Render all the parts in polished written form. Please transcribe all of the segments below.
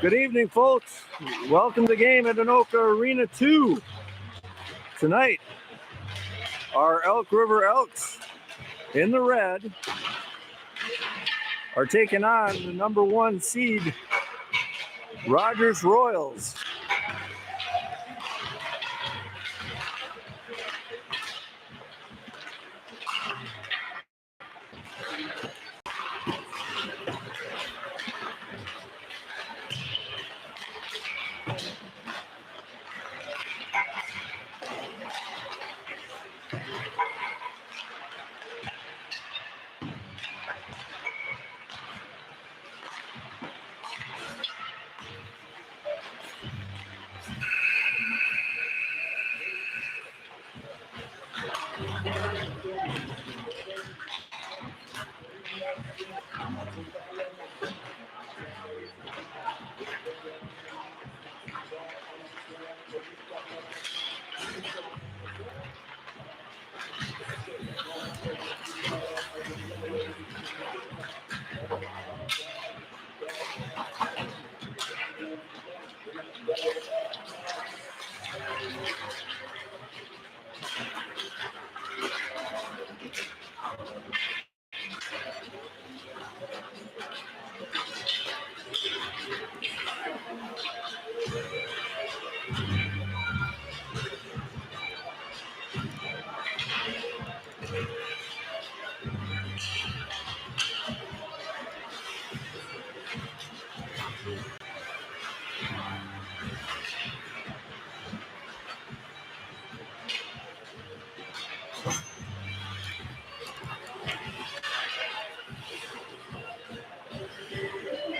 Good evening, folks. Welcome to the game at Anoka Arena 2. Tonight, our Elk River Elks in the red are taking on the number 1 seed Rogers Royals.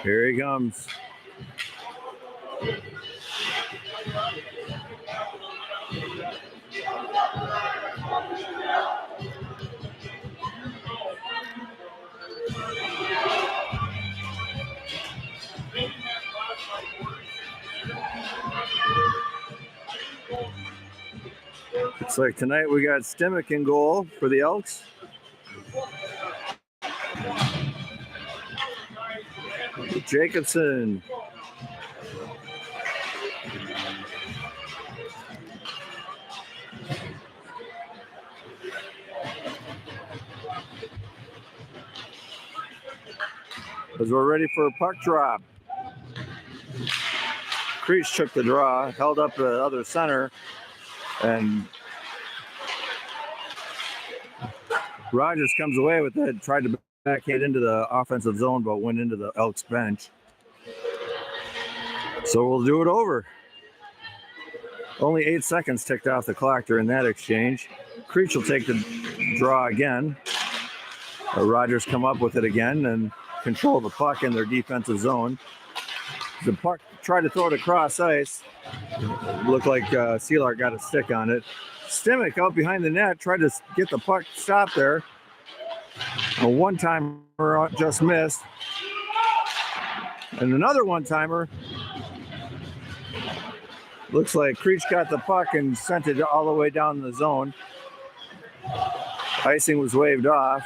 Here he comes. Looks like tonight we got Stimick in goal for the Elks. Jacobson. As we're ready for a puck drop. Creech took the draw, held up the other center, and Rogers comes away with it, tried to backhand into the offensive zone, but went into the Elks bench. So we'll do it over. Only 8 seconds ticked off the clock during that exchange. Creech will take the draw again. Rogers come up with it again and control the puck in their defensive zone. The puck tried to throw it across ice. Looked like Sealar got a stick on it. Stimick out behind the net tried to get the puck stopped there. A one-timer just missed. And another one-timer. Looks like Creech got the puck and sent it all the way down the zone. Icing was waved off.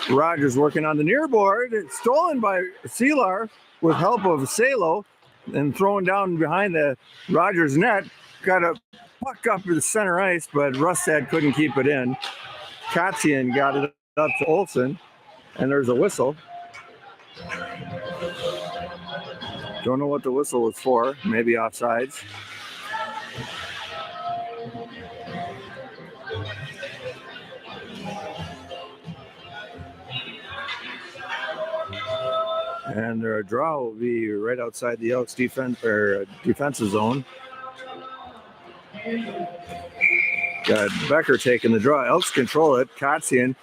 Rogers working on the near board. It's stolen by Sealar with help of Salo and thrown down behind the Rogers net. Got a puck up to the center ice, but Rustad couldn't keep it in. Katzian got it up to Olsen, and there's a whistle. Don't know what the whistle was for. Maybe offsides. And their draw will be right outside the Elks defensive zone. Got Becker taking the draw. Elks control it. Katzian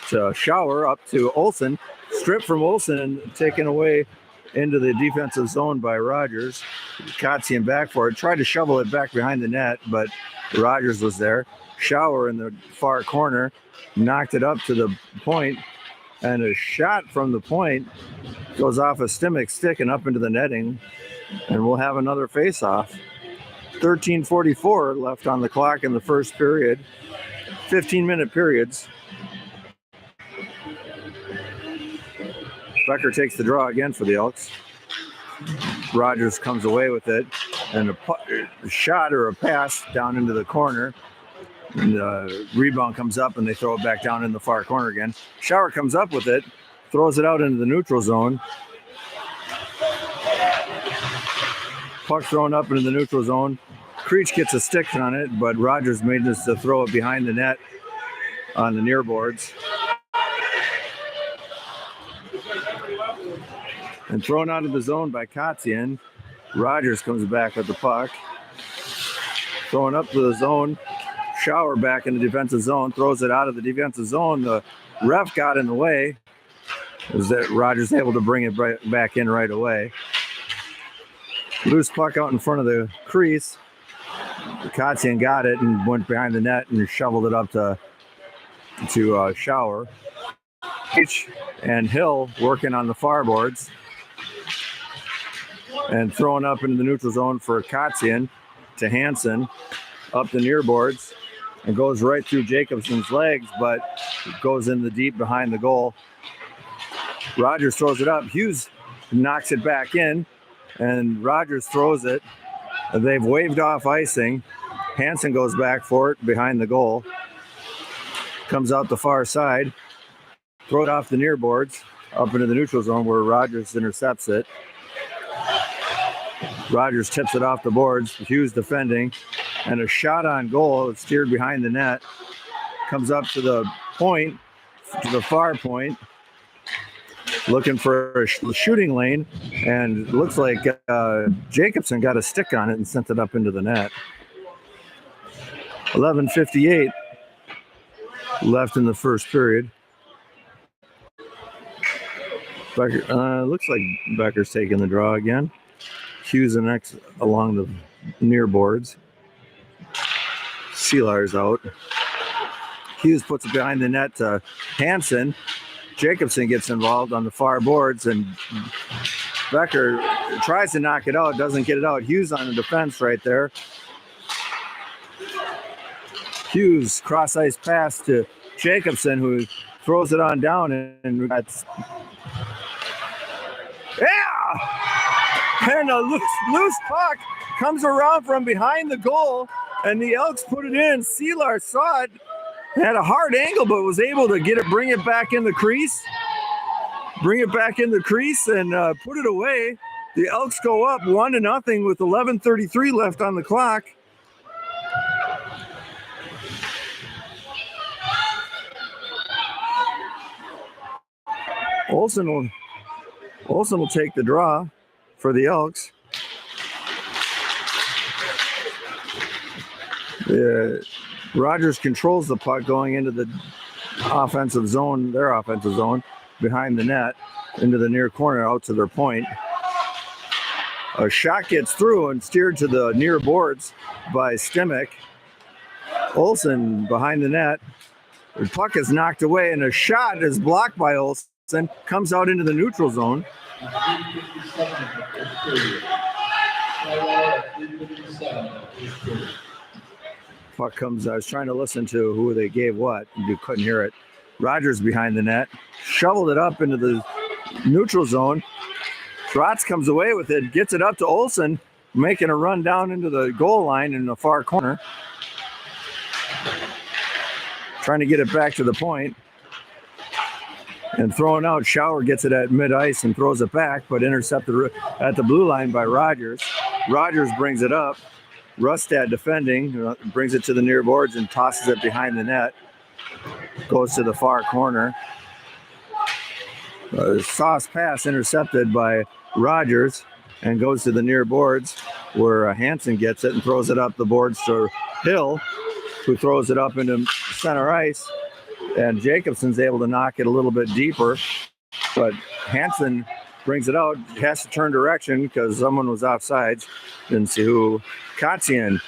to Shower up to Olsen. Strip from Olsen and taken away into the defensive zone by Rogers. Katzian back for it. Tried to shovel it back behind the net, but Rogers was there. Shower in the far corner. Knocked it up to the point. And a shot from the point goes off a Stimick stick and up into the netting. And we'll have another face-off. 13:44 left on the clock in the first period. 15-minute periods. Becker takes the draw again for the Elks. Rogers comes away with it, and a shot or a pass down into the corner. And the rebound comes up, and they throw it back down in the far corner again. Shower comes up with it, throws it out into the neutral zone. Puck thrown up into the neutral zone. Creech gets a stick on it, but Rogers manages to throw it behind the net on the near boards. And thrown out of the zone by Kotzian. Rogers comes back with the puck. Throwing up to the zone. Shower back in the defensive zone. Throws it out of the defensive zone. The ref got in the way. Was that Rogers able to bring it back in right away. Loose puck out in front of the crease. Kotzian got it and went behind the net and shoveled it up to Shower. H and Hill working on the far boards. And throwing up into the neutral zone for Kotzian to Hansen. Up the near boards. And goes right through Jacobson's legs, but it goes in the deep behind the goal. Rogers throws it up. Hughes knocks it back in. And Rogers throws it. They've waved off icing. Hansen goes back for it behind the goal. Comes out the far side. Throw it off the near boards. Up into the neutral zone where Rogers intercepts it. Rogers tips it off the boards. Hughes defending. And a shot on goal. It's steered behind the net. Comes up to the point. To the far point. Looking for a shooting lane. And it looks like Jacobson got a stick on it and sent it up into the net. 11:58 left in the first period. Becker, looks like Becker's taking the draw again. Hughes and X along the near boards. Seelar's out. Hughes puts it behind the net to Hansen. Jacobson gets involved on the far boards, and Becker tries to knock it out, doesn't get it out. Hughes on the defense right there. Hughes cross ice pass to Jacobson, who throws it on down, and that's and a loose puck comes around from behind the goal, and the Elks put it in. Seelar saw it, had a hard angle, but was able to bring it back in the crease. And put it away. The Elks go up 1-0 with 11:33 left on the clock. Olsen will take the draw for the Elks. Rogers controls the puck going into the offensive zone, their offensive zone, behind the net, into the near corner out to their point. A shot gets through and steered to the near boards by Stimick. Olsen behind the net. The puck is knocked away, and a shot is blocked by Olsen. Comes out into the neutral zone. Puck comes. I was trying to listen to who they gave what. You couldn't hear it. Rogers behind the net. Shoveled it up into the neutral zone. Trotz comes away with it. Gets it up to Olsen. Making a run down into the goal line in the far corner. Trying to get it back to the point. And throwing out, Shower gets it at mid-ice and throws it back, but intercepted at the blue line by Rogers. Rogers brings it up. Rustad defending, brings it to the near boards and tosses it behind the net. Goes to the far corner. Sauce pass intercepted by Rogers and goes to the near boards where Hansen gets it and throws it up the boards to Hill, who throws it up into center ice. And Jacobson's able to knock it a little bit deeper, but Hansen brings it out, has to turn direction because someone was offsides. Didn't see who. Kotzian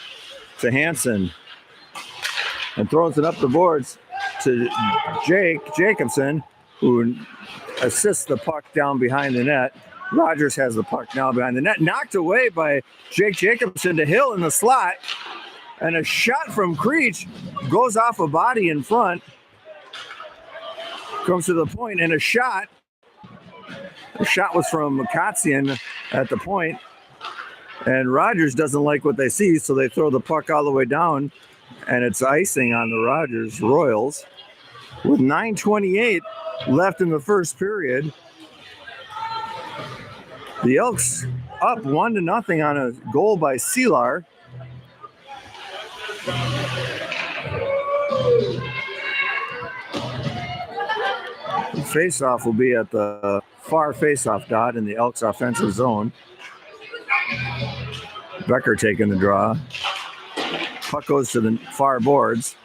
to Hansen and throws it up the boards to Jacobson, who assists the puck down behind the net. Rogers has the puck now behind the net, knocked away by Jake Jacobson to Hill in the slot, and a shot from Creech goes off a body in front. Comes to the point, and a shot The shot was from Kotzian at the point, and Rogers doesn't like what they see, so they throw the puck all the way down, and it's icing on the Rogers Royals. With 9:28 left in the first period, the Elks up 1-0 on a goal by Seelar. The face-off will be at the far face-off dot in the Elks offensive zone. Becker taking the draw. Puck goes to the far boards.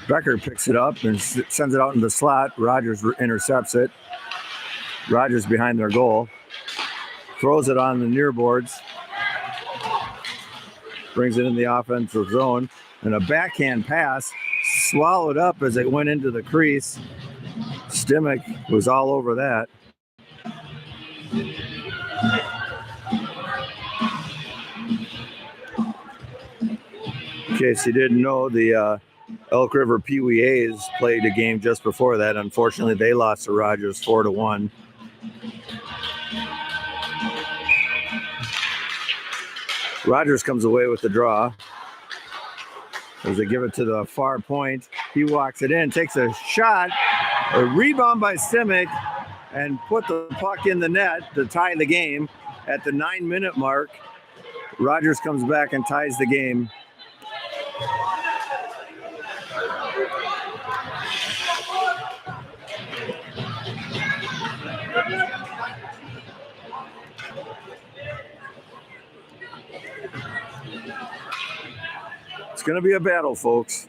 Becker picks it up and sends it out in the slot. Rogers intercepts it. Rogers behind their goal. Throws it on the near boards. Brings it in the offensive zone. And a backhand pass swallowed up as it went into the crease. Stimmich was all over that. In case you didn't know, the Elk River Pee Wee A's played a game just before that. Unfortunately, they lost to Rogers 4-1. Rogers comes away with the draw. As they give it to the far point, he walks it in, takes a shot, a rebound by Stimmich, and put the puck in the net to tie the game at the 9-minute mark. Rogers comes back and ties the game. It's going to be a battle, folks.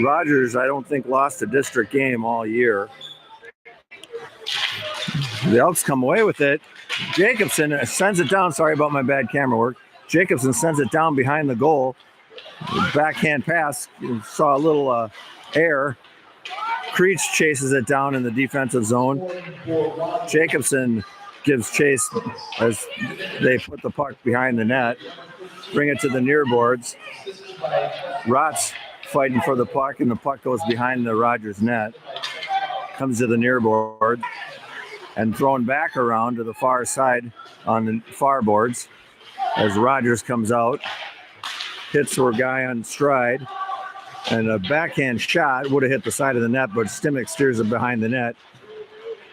Rogers, I don't think, lost a district game all year. The Elks come away with it. Jacobson sends it down. Sorry about my bad camera work. Jacobson sends it down behind the goal. Backhand pass. You saw a little air. Creech chases it down in the defensive zone. Jacobson gives chase as they put the puck behind the net. Bring it to the near boards. Rotz fighting for the puck, and the puck goes behind the Rogers net. Comes to the near board and thrown back around to the far side on the far boards as Rogers comes out, hits her guy on stride, and a backhand shot would have hit the side of the net, but Stimmich steers it behind the net.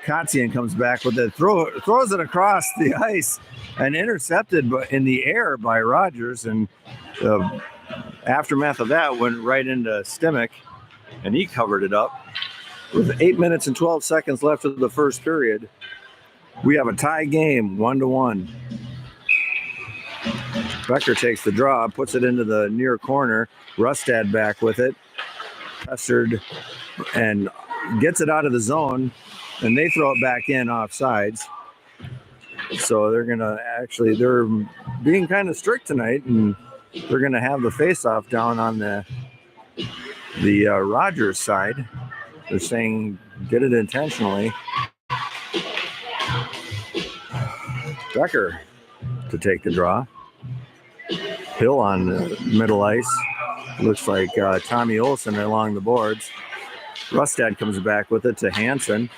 Kotzian comes back with it, throws it across the ice and intercepted in the air by Rogers, and the aftermath of that went right into Stimmich, and he covered it up. With 8 minutes and 12 seconds left of the first period, we have a tie game, 1-1. Becker takes the draw, puts it into the near corner. Rustad back with it, pestered, and gets it out of the zone, and they throw it back in offsides. So they're being kind of strict tonight, and they're gonna have the face-off down on the Rogers side. They're saying did it intentionally. Becker to take the draw. Hill on the middle ice. Looks like Tommy Olson along the boards. Rustad comes back with it to Hansen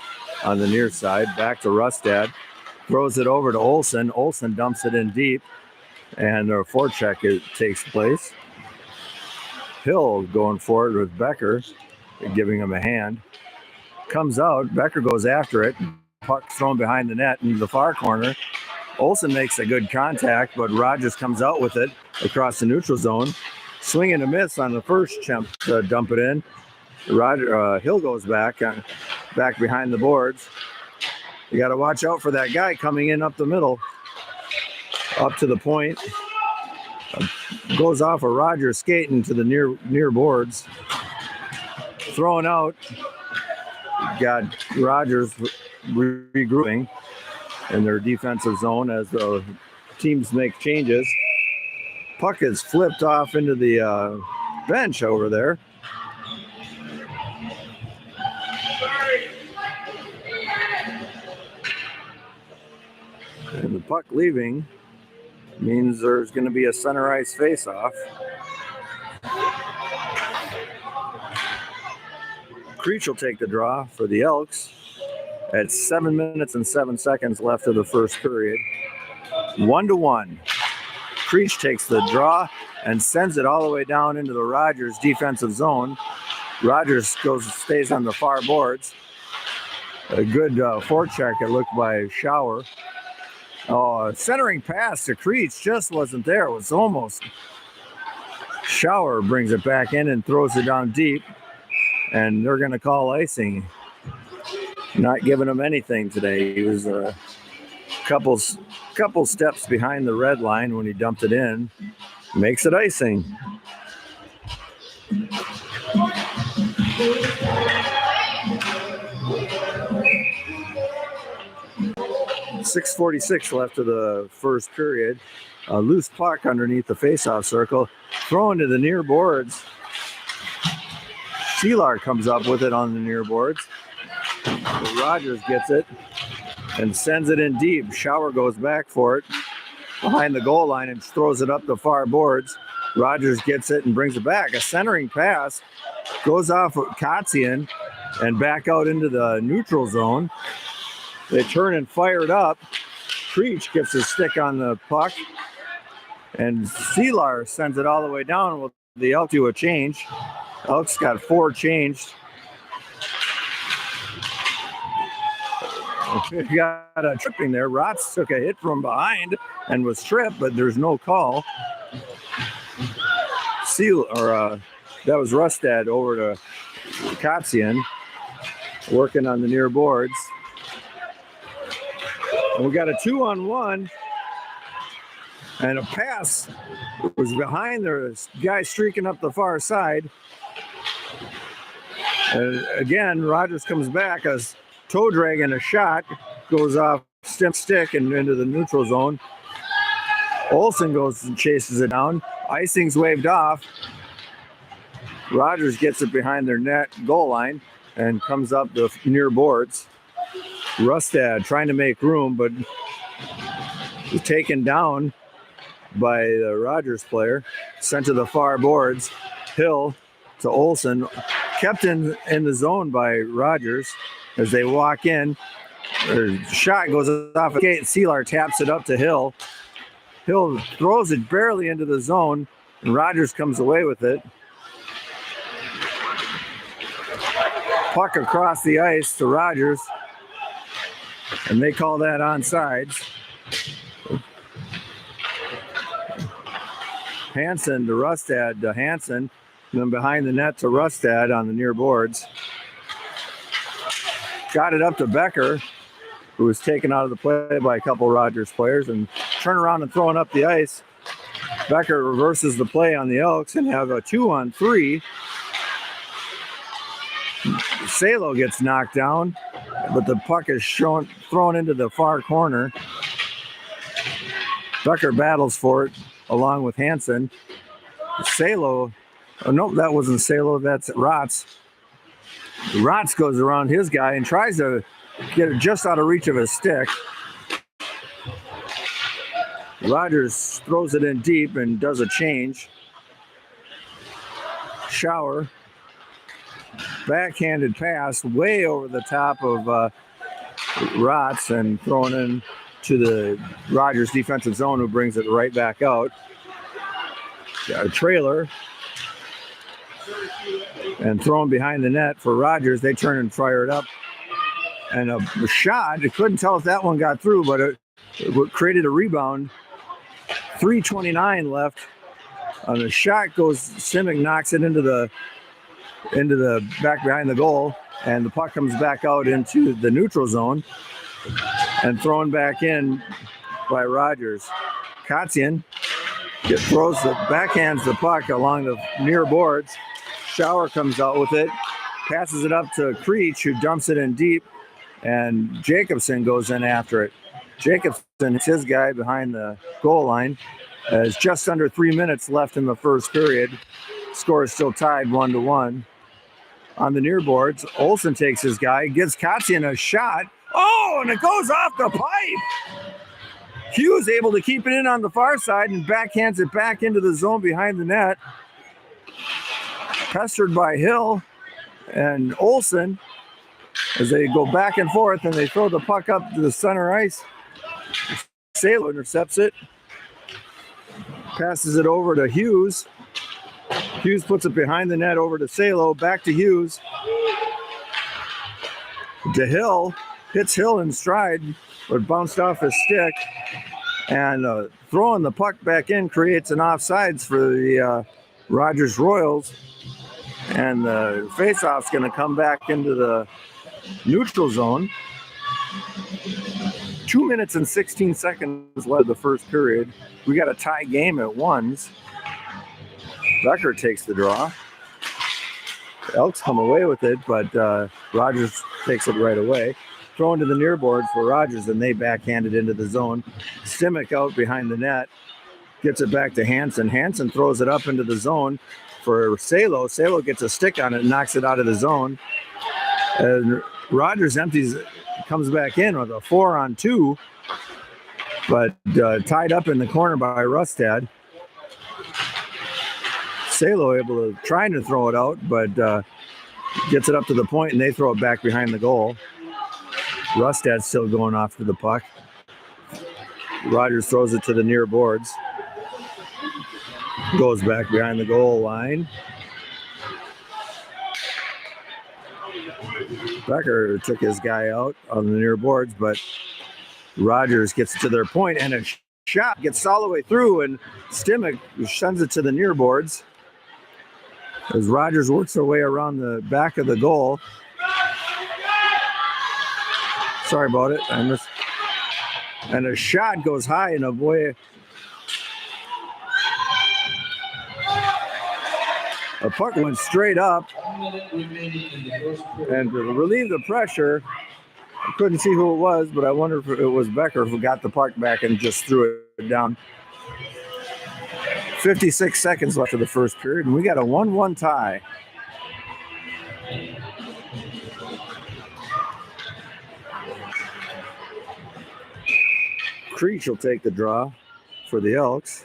on the near side. Back to Rustad. Throws it over to Olson. Olson dumps it in deep, and a forecheck takes place. Hill going forward with Becker, giving him a hand. Comes out. Becker goes after it. Puck thrown behind the net into the far corner. Olson makes a good contact, but Rogers comes out with it across the neutral zone. Swing and a miss on the first attempt to dump it in. Hill goes back behind the boards. You got to watch out for that guy coming in up the middle, up to the point. Goes off a Rogers skating to the near boards. Thrown out. Got Rogers regrouping in their defensive zone as the teams make changes. Puck is flipped off into the bench over there. And the puck leaving means there's going to be a center ice face-off. Creech will take the draw for the Elks. at 7 minutes and 7 seconds left of the first period. 1-1. Creech takes the draw and sends it all the way down into the Rogers defensive zone. Rogers stays on the far boards. A good forecheck, it looked, by Shower. Centering pass to Creech just wasn't there. It was almost. Shower brings it back in and throws it down deep, and they're going to call icing. Not giving him anything today. He was a couple steps behind the red line when he dumped it in. Makes it icing. .646 left of the first period. A loose puck underneath the faceoff circle. Thrown to the near boards. Seelar comes up with it on the near boards. Rogers gets it and sends it in deep. Shower goes back for it behind the goal line and throws it up the far boards. Rogers gets it and brings it back. A centering pass goes off of Kotzian and back out into the neutral zone. They turn and fire it up. Creech gets his stick on the puck, and Seelar sends it all the way down. With the Elk do a change. Elk's got 4 changed. We got a tripping there. Rotz took a hit from behind and was tripped, but there's no call. That was Rustad over to Kotzian, working on the near boards. And we got a 2-on-1, and a pass was behind the guy streaking up the far side. Again, Rogers comes back as toe drag and a shot goes off stick and into the neutral zone. Olsen goes and chases it down. Icing's waved off. Rogers gets it behind their net goal line and comes up the near boards. Rustad trying to make room, but was taken down by the Rogers player. Sent to the far boards. Hill to Olsen. Kept in the zone by Rogers as they walk in. The shot goes off the gate. Seelar taps it up to Hill. Hill throws it barely into the zone, and Rogers comes away with it. Puck across the ice to Rogers, and they call that onside. Hansen to Rustad to Hansen, and then behind the net to Rustad on the near boards. Got it up to Becker, who was taken out of the play by a couple Rogers players, and turn around and throwing up the ice. Becker reverses the play on the Elks and have a 2-on-3. Salo gets knocked down, but the puck is thrown into the far corner. Becker battles for it along with Hansen. Salo, no, that wasn't Salo, that's Rotz. Rotz goes around his guy and tries to get it just out of reach of his stick. Rogers throws it in deep and does a change. Shower. Backhanded pass way over the top of Rotz and thrown in to the Rogers defensive zone, who brings it right back out. Got a trailer and thrown behind the net for Rogers. They turn and fire it up. And a shot, you couldn't tell if that one got through, but it created a rebound. 3:29 left. And the shot goes, Simic knocks it into the back behind the goal, and the puck comes back out into the neutral zone and thrown back in by Rogers. Kotzian backhands the puck along the near boards. Shower comes out with it, passes it up to Creech, who dumps it in deep, and Jacobson goes in after it. Jacobson is his guy behind the goal line. There's just under 3 minutes left in the first period. Score is still tied 1-1. On the near boards, Olsen takes his guy, gives Kotzian a shot. Oh, and it goes off the pipe. Hughes able to keep it in on the far side and backhands it back into the zone behind the net. Pestered by Hill and Olsen. as they go back and forth and they throw the puck up to the center ice. Salo intercepts it, passes it over to Hughes. Hughes puts it behind the net over to Salo, back to Hughes. To Hill, hits Hill in stride, but bounced off his stick. And throwing the puck back in creates an offsides for the Rogers Royals. And the faceoff's going to come back into the neutral zone. 2 minutes and 16 seconds left of the first period. We got a tie game at ones. Becker takes the draw. The Elks come away with it, but Rogers takes it right away. Thrown to the near boards for Rogers, and they backhand it into the zone. Simic out behind the net. Gets it back to Hansen. Hansen throws it up into the zone for Salo. Salo gets a stick on it and knocks it out of the zone. And Rogers empties it. Comes back in with a 4-on-2, but tied up in the corner by Rustad. Salo able to trying to throw it out, but gets it up to the point, and they throw it back behind the goal. Rustad's still going after the puck. Rogers throws it to the near boards. Goes back behind the goal line. Becker took his guy out on the near boards, but Rogers gets to their point, and a shot gets all the way through, and Stimmick sends it to the near boards as Rogers works their way around the back of the goal. Sorry about it. And a shot goes high, and a boy. The puck went straight up, and to relieve the pressure, I couldn't see who it was, but I wonder if it was Becker who got the puck back and just threw it down. 56 seconds left of the first period, and we got a 1-1 tie. Creech will take the draw for the Elks.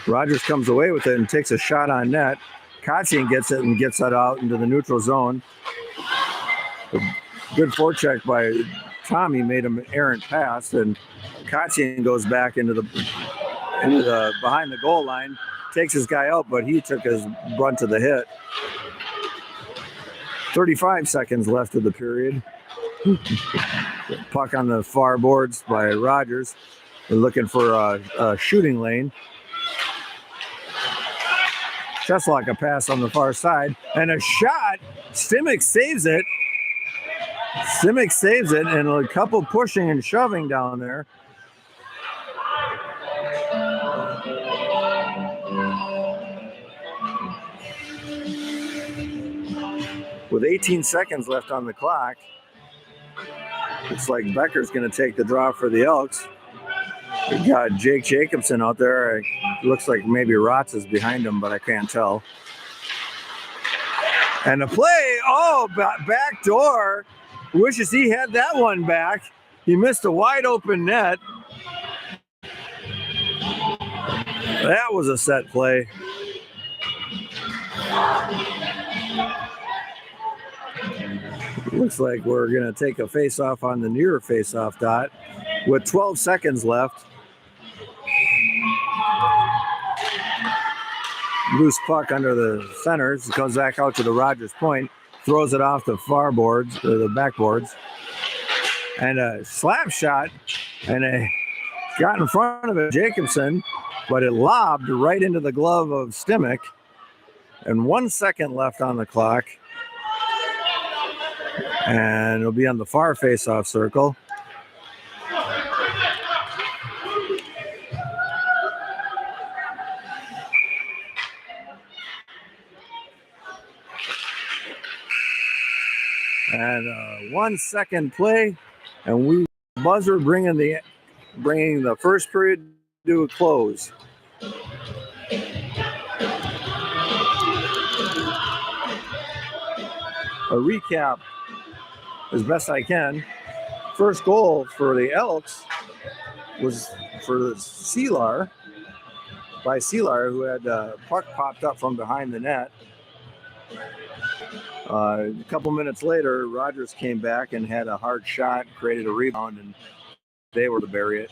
Rogers comes away with it and takes a shot on net. Kotzian gets it and gets that out into the neutral zone. A good forecheck by Tommy made him an errant pass, and Kotzian goes back into the behind the goal line, takes his guy out, but he took his brunt of the hit. 35 seconds left of the period. Puck on the far boards by Rogers. They're looking for a shooting lane. Cheslock a pass on the far side, and a shot. Stimmick saves it. And a couple pushing and shoving down there. With 18 seconds left on the clock, looks like Becker's going to take the draw for the Elks. We got Jake Jacobson out there. It looks like maybe Rotz is behind him, but I can't tell. And the play, back door. Wishes he had that one back. He missed a wide open net. That was a set play. Looks like we're going to take a face-off on the near face-off dot with 12 seconds left. Loose puck under the centers. It comes back out to the Rogers point. Throws it off the far boards, the backboards. And a slap shot. And it got in front of it, Jacobson. But it lobbed right into the glove of Stimmick. And 1 second left on the clock. And it'll be on the far face-off circle. And 1 second play, and we buzzer bringing the first period to a close. A recap as best I can. First goal for the Elks was for by Seelar, who had puck popped up from behind the net. A couple minutes later, Rogers came back and had a hard shot, created a rebound, and they were to bury it.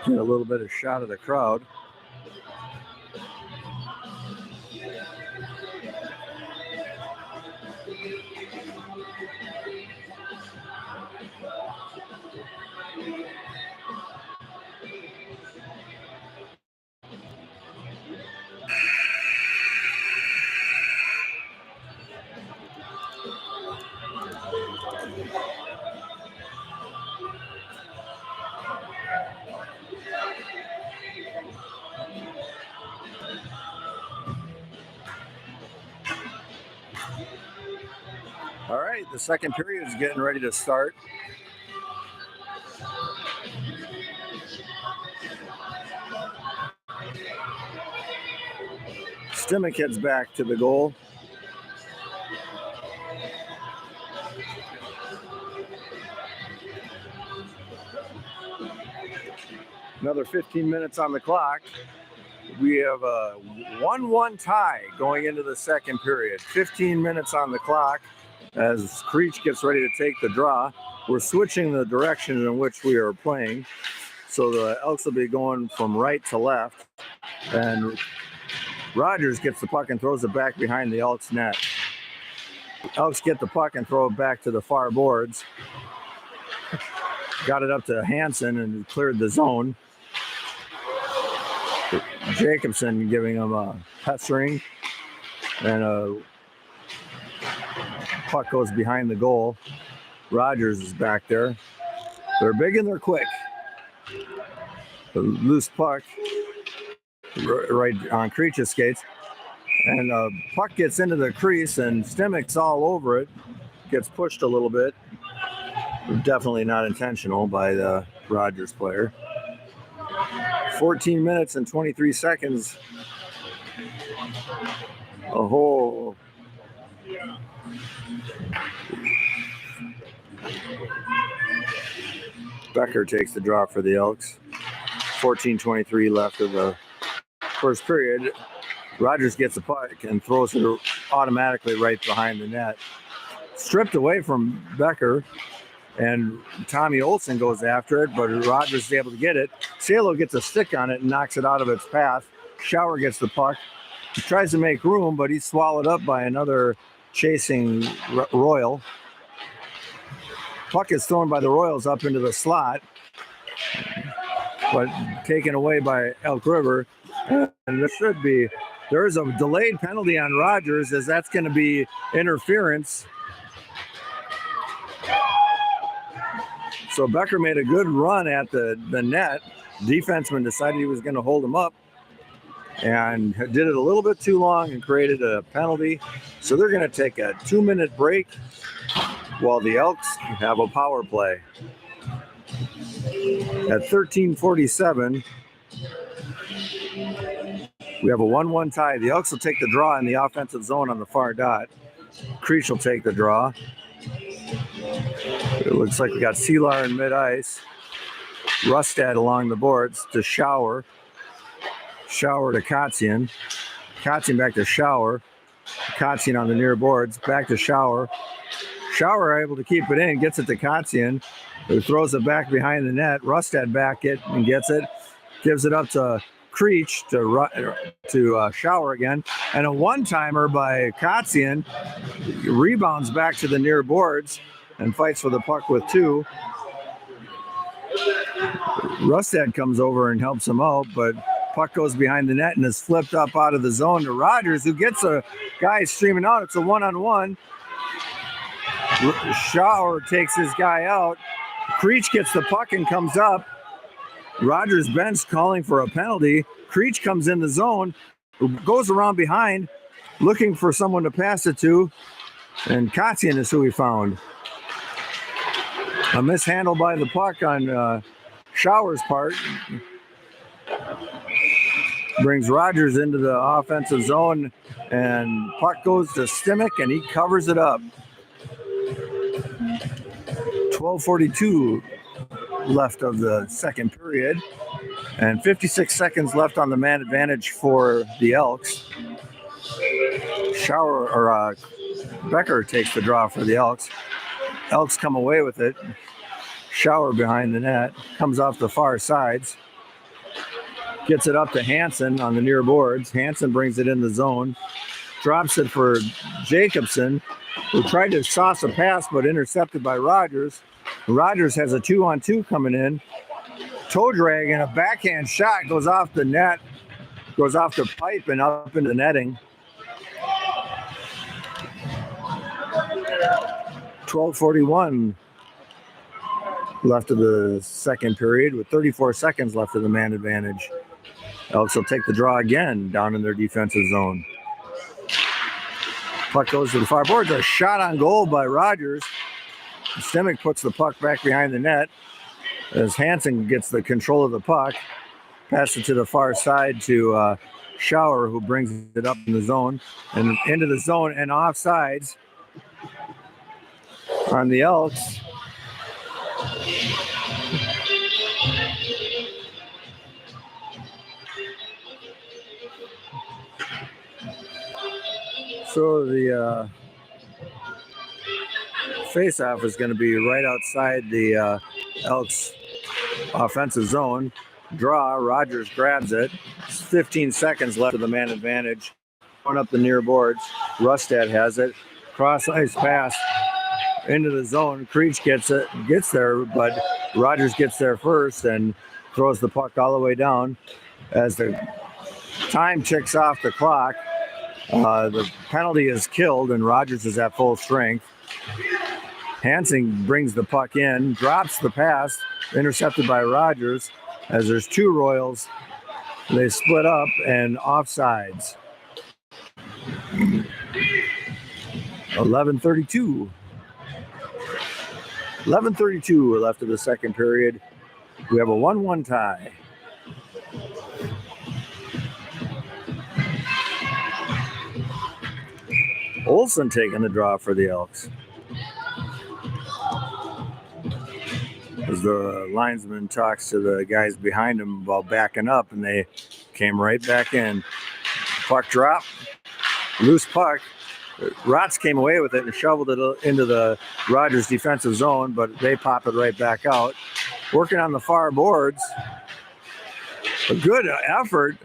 Get a little bit of shot of the crowd. All right, the second period is getting ready to start. Stimac heads back to the goal. Another 15 minutes on the clock. We have a 1-1 tie going into the second period. 15 minutes on the clock as Creech gets ready to take the draw. We're switching the direction in which we are playing. So the Elks will be going from right to left. And Rogers gets the puck and throws it back behind the Elks net. Elks get the puck and throw it back to the far boards. Got it up to Hansen and cleared the zone. Jacobson giving him a pestering, and a puck goes behind the goal. Rogers is back there. They're big and they're quick. The loose puck right on Creech's skates, and the puck gets into the crease and Stimac's all over it. Gets pushed a little bit. Definitely not intentional by the Rogers player. 14 minutes and 23 seconds. A whole Becker takes the draw for the Elks. 14:23 left of the first period. Rogers gets the puck and throws it automatically right behind the net. Stripped away from Becker, and Tommy Olson goes after it, but Rogers is able to get it. Salo gets a stick on it and knocks it out of its path. Shower gets the puck. He tries to make room, but he's swallowed up by another chasing Royal. Puck is thrown by the Royals up into the slot, but taken away by Elk River. And there is a delayed penalty on Rogers, as that's going to be interference. So Becker made a good run at the net. Defenseman decided he was going to hold him up and did it a little bit too long and created a penalty. So they're going to take a 2-minute break while the Elks have a power play. At 13:47, we have a 1-1 tie. The Elks will take the draw in the offensive zone on the far dot. Creech will take the draw. It looks like we got Seelar in mid-ice. Rustad along the boards to Shower. Shower to Kotzian. Kotzian back to Shower. Kotzian on the near boards. Back to Shower. Shower able to keep it in. Gets it to Kotzian, who throws it back behind the net. Rustad back it and gets it. Gives it up to Creech to Shower again. And a one-timer by Kotzian. Rebounds back to the near boards and fights for the puck with two. Rustad comes over and helps him out, but puck goes behind the net and is flipped up out of the zone to Rogers, who gets a guy streaming out. It's a one-on-one. Shower takes his guy out. Creech gets the puck and comes up. Rogers bench calling for a penalty. Creech comes in the zone, goes around behind, looking for someone to pass it to, and Kotzian is who he found. A mishandle by the puck on Shower's part. brings Rogers into the offensive zone, and puck goes to Stimmick, and he covers it up. 12:42 left of the second period, and 56 seconds left on the man advantage for the Elks. Becker takes the draw for the Elks. Elks come away with it. Schauer behind the net, comes off the far sides, gets it up to Hansen on the near boards. Hansen brings it in the zone, drops it for Jacobson, who tried to sauce a pass but intercepted by Rogers. Rogers has a 2-on-2 coming in. Toe drag and a backhand shot goes off the net, goes off the pipe and up into the netting. 12:41 left of the second period with 34 seconds left of the man advantage. Elks will take the draw again down in their defensive zone. Puck goes to the far boards. A shot on goal by Rogers. Stimmick puts the puck back behind the net as Hansen gets the control of the puck. Passes it to the far side to Schauer, who brings it up in the zone and into the zone and offsides on the Elks. So the face-off is going to be right outside the Elks offensive zone. Draw, Rogers grabs it. 15 seconds left of the man advantage. Going up the near boards. Rustad has it. Cross ice pass into the zone. Creech gets there, but Rogers gets there first and throws the puck all the way down. As the time ticks off the clock, the penalty is killed and Rogers is at full strength. Hansen brings the puck in, drops the pass, intercepted by Rogers. As there's two Royals, they split up and offsides. 11:32 left of the second period. We have a 1-1 tie. Olsen taking the draw for the Elks. As the linesman talks to the guys behind him about backing up, and they came right back in. Puck drop, loose puck. Rotz came away with it and shoveled it into the Rogers defensive zone, but they pop it right back out. Working on the far boards. A good effort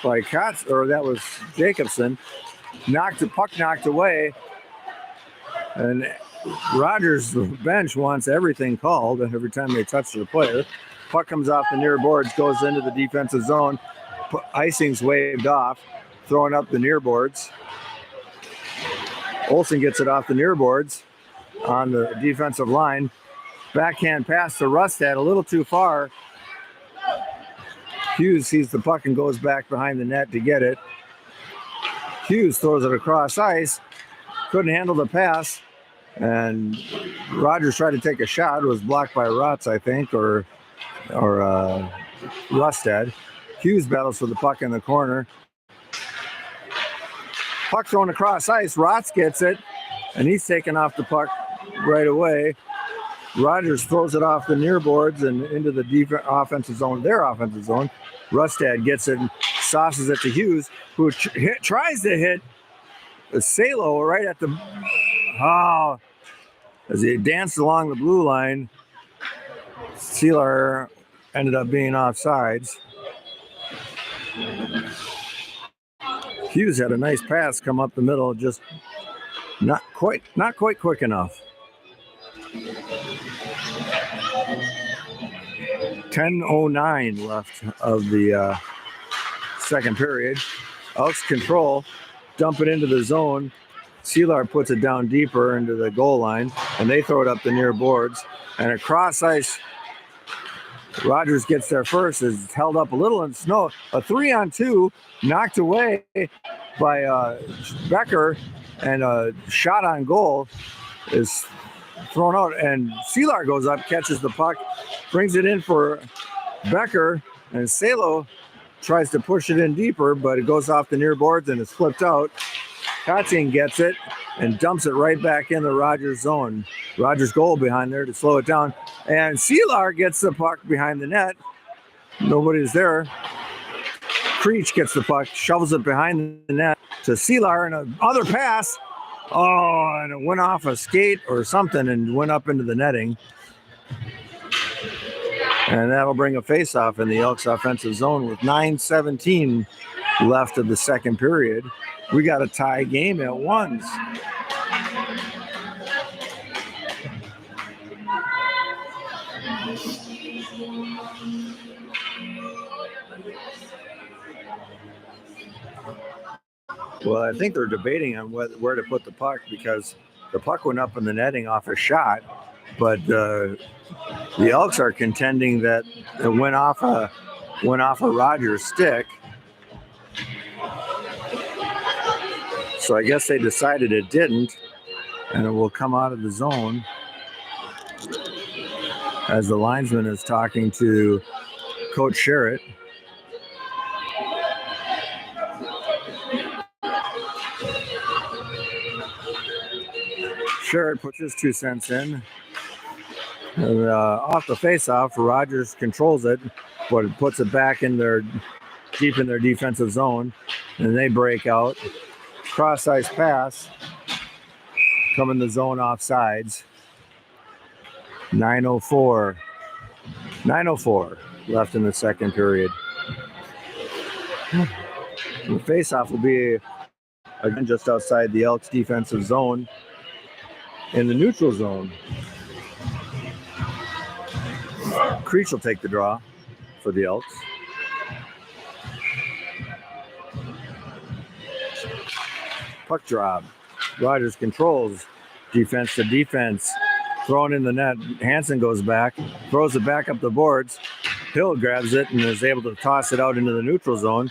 by that was Jacobson. Puck knocked away. And Rogers' bench wants everything called every time they touch the player. Puck comes off the near boards, goes into the defensive zone. Icing's waved off, throwing up the near boards. Olsen gets it off the near boards on the defensive line. Backhand pass to Rustad, a little too far. Hughes sees the puck and goes back behind the net to get it. Hughes throws it across ice. Couldn't handle the pass. And Rogers tried to take a shot. It was blocked by Rotz, I think, or Rustad. Hughes battles for the puck in the corner. Puck thrown across ice. Rotz gets it, and he's taking off the puck right away. Rogers throws it off the near boards and into the offensive zone, their offensive zone. Rustad gets it and sauces it to Hughes, who tries to hit Salo right at the... as he danced along the blue line, Sealer ended up being offsides. Hughes had a nice pass come up the middle, just not quite quick enough. 10:09 left of the second period. Elks control, dump it into the zone. Sealar puts it down deeper into the goal line, and they throw it up the near boards. And across ice, Rogers gets there first, is held up a little in snow. A 3-on-2 knocked away by Becker, and a shot on goal is thrown out. And Sealar goes up, catches the puck, brings it in for Becker, And Salo tries to push it in deeper, but it goes off the near boards and it's flipped out. Kotzian gets it and dumps it right back in the Rogers zone. Rogers goal behind there to slow it down. And Seelar gets the puck behind the net. Nobody's there. Creech gets the puck, shovels it behind the net to Seelar, and another pass. Oh, and it went off a skate or something and went up into the netting. And that'll bring a face-off in the Elks offensive zone with 9:17 left of the second period. We got a tie game at ones. Well, I think they're debating on where to put the puck because the puck went up in the netting off a shot, but the Elks are contending that it went off a Rogers stick. So I guess they decided it didn't, and it will come out of the zone as the linesman is talking to Coach Sherritt. Sherritt puts his 2 cents in. And, off the faceoff, Rogers controls it, but it puts it back in deep in their defensive zone, and they break out. Cross ice pass, come in the zone offsides. 9:04 left in the second period. The faceoff will be again just outside the Elks defensive zone in the neutral zone. Creech will take the draw for the Elks. Puck drop. Rogers controls. Defense to defense. Thrown in the net. Hansen goes back. Throws it back up the boards. Hill grabs it and is able to toss it out into the neutral zone.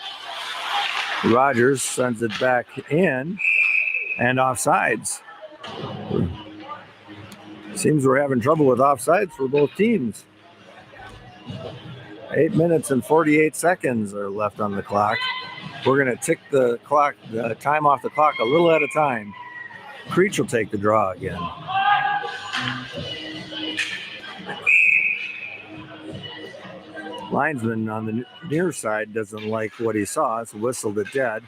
Rogers sends it back in and offsides. Seems we're having trouble with offsides for both teams. 8 minutes and 48 seconds are left on the clock. We're going to tick the time off the clock a little at a time. Creech will take the draw again. Linesman on the near side doesn't like what he saw, so whistled it dead.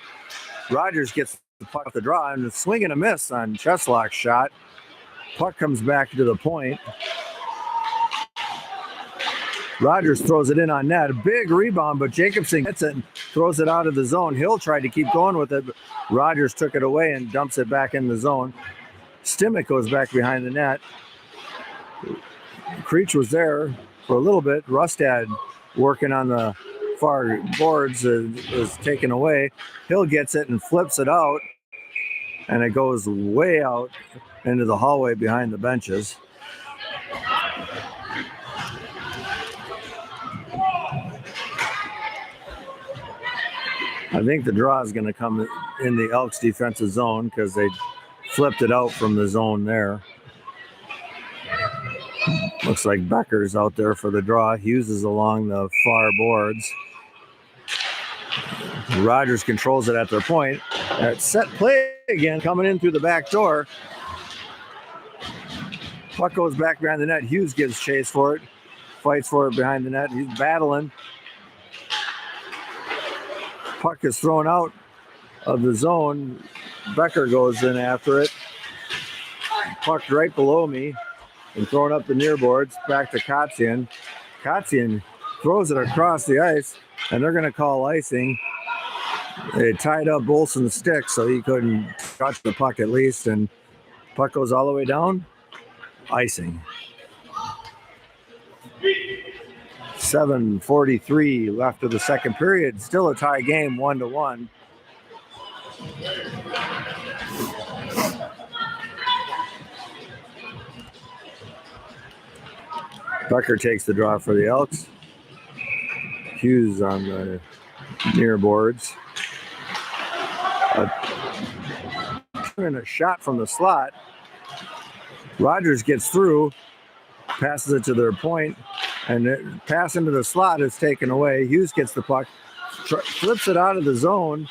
Rogers gets the puck off the draw and a swing and a miss on Cheslock's shot. Puck comes back to the point. Rogers throws it in on net. A big rebound, but Jacobson gets it and throws it out of the zone. Hill tried to keep going with it, but Rogers took it away and dumps it back in the zone. Stimmick goes back behind the net. Creech was there for a little bit. Rustad working on the far boards is taken away. Hill gets it and flips it out, and it goes way out into the hallway behind the benches. I think the draw is going to come in the Elks defensive zone because they flipped it out from the zone there. Looks like Becker's out there for the draw. Hughes is along the far boards. Rogers controls it at their point. At set play again, coming in through the back door. Puck goes back behind the net. Hughes gives chase for it. Fights for it behind the net. He's battling. Puck is thrown out of the zone. Becker goes in after it. Puck right below me and thrown up the near boards. Back to Kotzian. Kotzian throws it across the ice, and they're going to call icing. They tied up Bolson's stick so he couldn't touch the puck at least, and puck goes all the way down. Icing. 7:43 left of the second period. Still a tie game, 1-1. Becker takes the draw for the Elks. Hughes on the near boards. A shot from the slot. Rogers gets through, passes it to their point. and the pass into the slot is taken away. Hughes gets the puck, flips it out of the zone,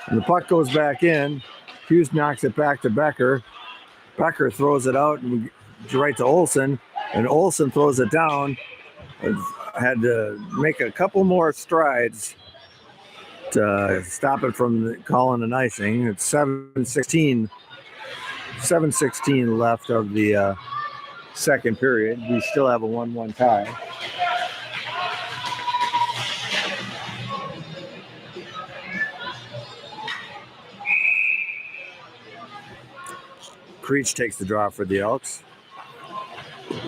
and the puck goes back in. Hughes knocks it back to Becker. Becker throws it out and right to Olsen, and Olsen throws it down. Had to make a couple more strides to stop it from calling an icing. It's 7:16 left of the second period. We still have a 1-1 tie. Creech takes the draw for the Elks.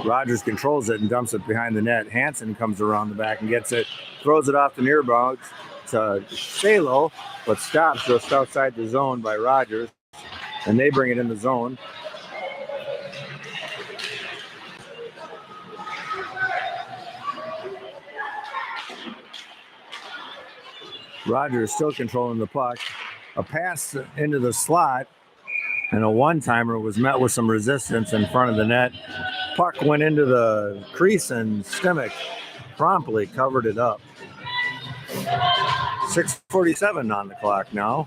Rogers controls it and dumps it behind the net. Hansen comes around the back and gets it, throws it off the near bounce to Salo, but stops just outside the zone by Rogers, and they bring it in the zone. Rogers still controlling the puck. A pass into the slot, and a one-timer was met with some resistance in front of the net. Puck went into the crease, and Stimmich promptly covered it up. 6:47 on the clock now.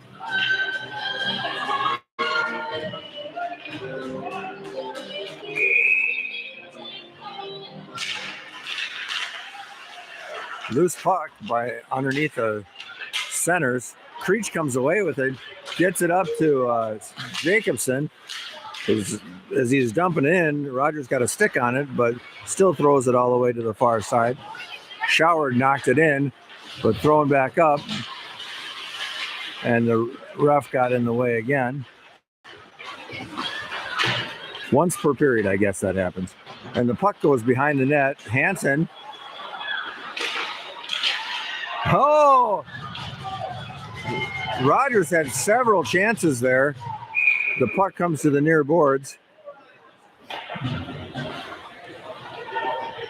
Loose puck by underneath the centers. Creech comes away with it, gets it up to Jacobson. As he's dumping in, Rogers got a stick on it, but still throws it all the way to the far side. Schauer knocked it in, but thrown back up, and the ref got in the way again. Once per period, I guess that happens. And the puck goes behind the net. Hansen. Oh! Rogers had several chances there. The puck comes to the near boards.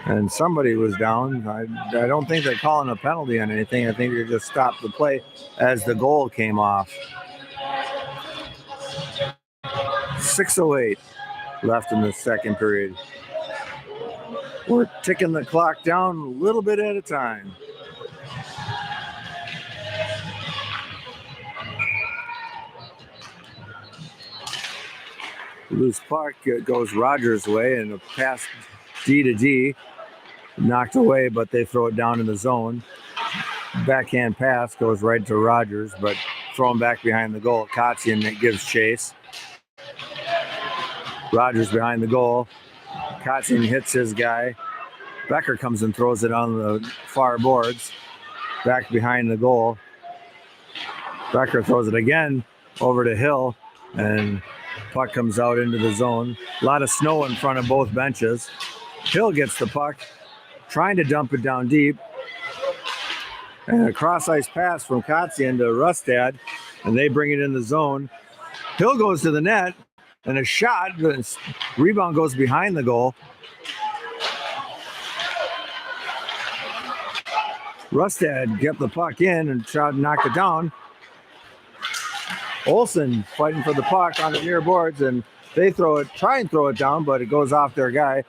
And somebody was down. I don't think they're calling a penalty on anything. I think they just stopped the play as the goal came off. 6:08 left in the second period. We're ticking the clock down a little bit at a time. Loose puck goes Rogers' way, and a pass D to D, knocked away, but they throw it down in the zone. Backhand pass goes right to Rogers, but thrown back behind the goal. Kotzian gives chase. Rogers behind the goal. Kotzian hits his guy. Becker comes and throws it on the far boards, back behind the goal. Becker throws it again over to Hill, and puck comes out into the zone. A lot of snow in front of both benches. Hill gets the puck, trying to dump it down deep. And a cross-ice pass from Kotzian to Rustad, and they bring it in the zone. Hill goes to the net, and a shot. The rebound goes behind the goal. Rustad kept the puck in and tried to knock it down. Olsen fighting for the puck on the near boards, and they try and throw it down, but it goes off their guy.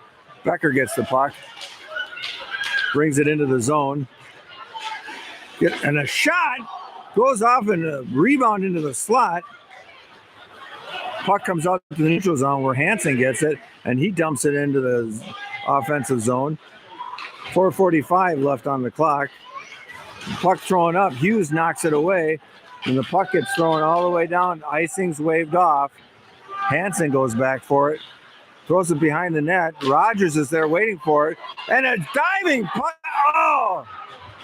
Becker gets the puck, brings it into the zone, and a shot goes off and a rebound into the slot. Puck comes out to the neutral zone where Hansen gets it, and he dumps it into the offensive zone. 4:45 left on the clock. Puck thrown up. Hughes knocks it away, and the puck gets thrown all the way down. Icing's waved off. Hansen goes back for it, throws it behind the net. Rogers is there waiting for it, and a diving puck. Oh!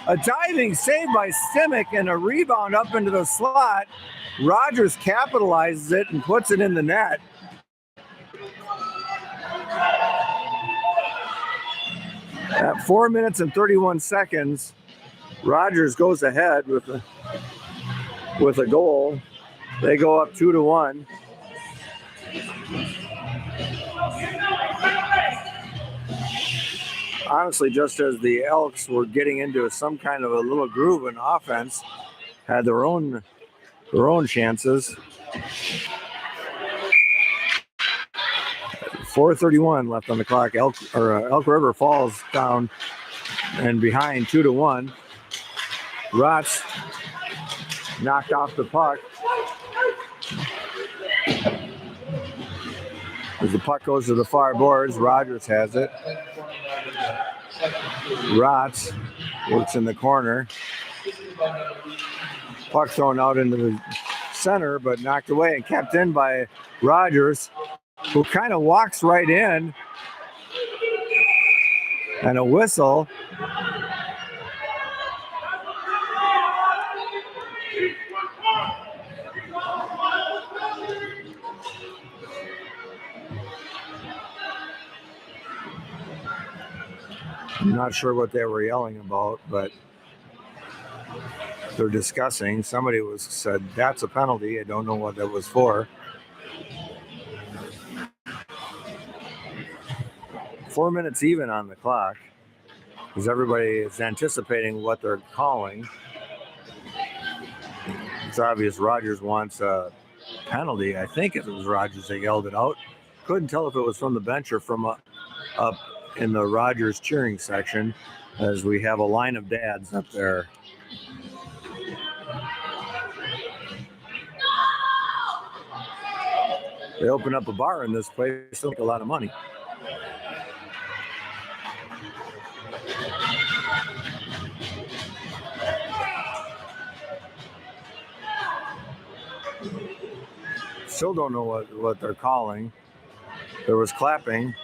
A diving save by Stimmich and a rebound up into the slot. Rogers capitalizes it and puts it in the net. At 4 minutes and 31 seconds, Rogers goes ahead with a goal. They go up 2-1. Honestly, just as the Elks were getting into some kind of a little groove in offense, had their own 4:31 left on the clock. Elk River falls down and behind 2-1. Rotz knocked off the puck. As the puck goes to the far boards, Rogers has it. Rotz works in the corner. Puck thrown out into the center, but knocked away and kept in by Rogers, who kind of walks right in. And a whistle. I'm not sure what they were yelling about, but they're discussing. Somebody said that's a penalty. I don't know what that was for. 4 minutes even on the clock, because everybody is anticipating what they're calling. It's obvious Rogers wants a penalty. I think it was Rogers that yelled it out. Couldn't tell if it was from the bench or from up in the Rogers cheering section, as we have a line of dads up there. They open up a bar in this place, they make a lot of money. Still don't know what they're calling. There was clapping.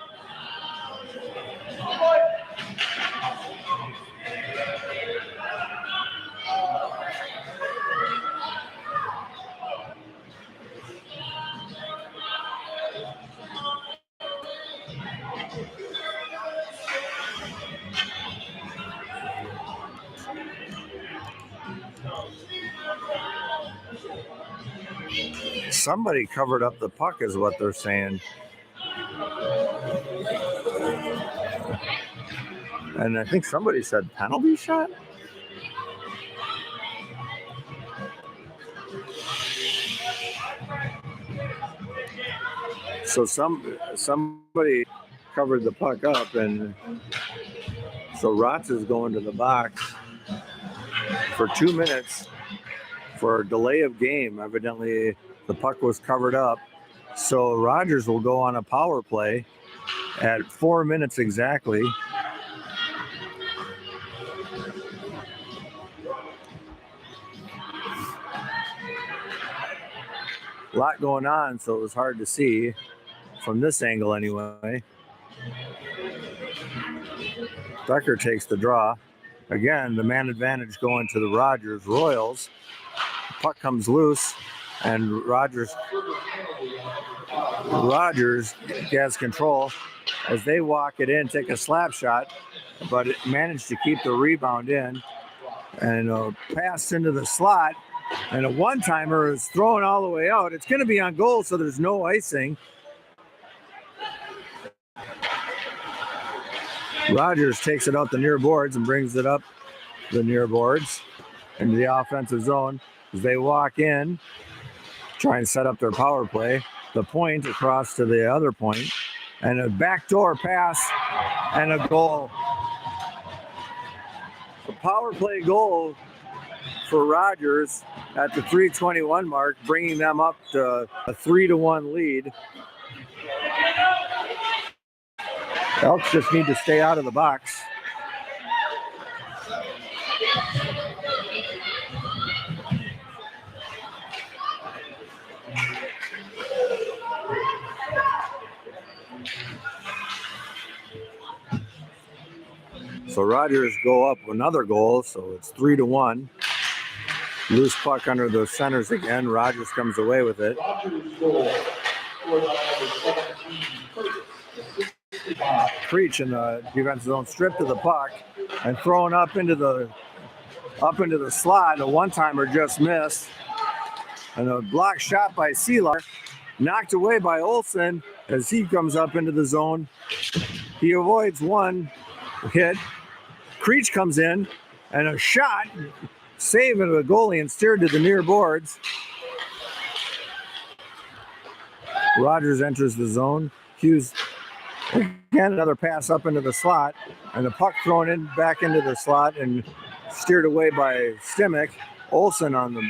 Somebody covered up the puck is what they're saying. And I think somebody said penalty shot. So somebody covered the puck up, and so Rotz is going to the box for 2 minutes for a delay of game. Evidently the puck was covered up. So Rogers will go on a power play at 4 minutes exactly. A lot going on, so it was hard to see from this angle anyway. Becker takes the draw. Again, the man advantage going to the Rogers Royals. The puck comes loose, and Rogers has control as they walk it in, take a slap shot, but it managed to keep the rebound in, and pass into the slot, and a one-timer is thrown all the way out. It's going to be on goal, so there's no icing. Rogers takes it out the near boards and brings it up the near boards into the offensive zone as they walk in, try and set up their power play. The point across to the other point, and a backdoor pass and a goal. A power play goal for Rogers at the 3:21 mark, bringing them up to a 3-1 lead. Elks just need to stay out of the box. So Rogers go up another goal, so it's 3-1. Loose puck under the centers again. Rogers comes away with it. Creech in the defensive zone, stripped of the puck and thrown up into the slot. A one-timer just missed, and a block shot by Seelar, knocked away by Olsen as he comes up into the zone. He avoids one hit. Creech comes in, and a shot, saving the goalie and steered to the near boards. Rogers enters the zone. Hughes Again, another pass up into the slot, and the puck thrown in back into the slot and steered away by Stimmick. Olson on the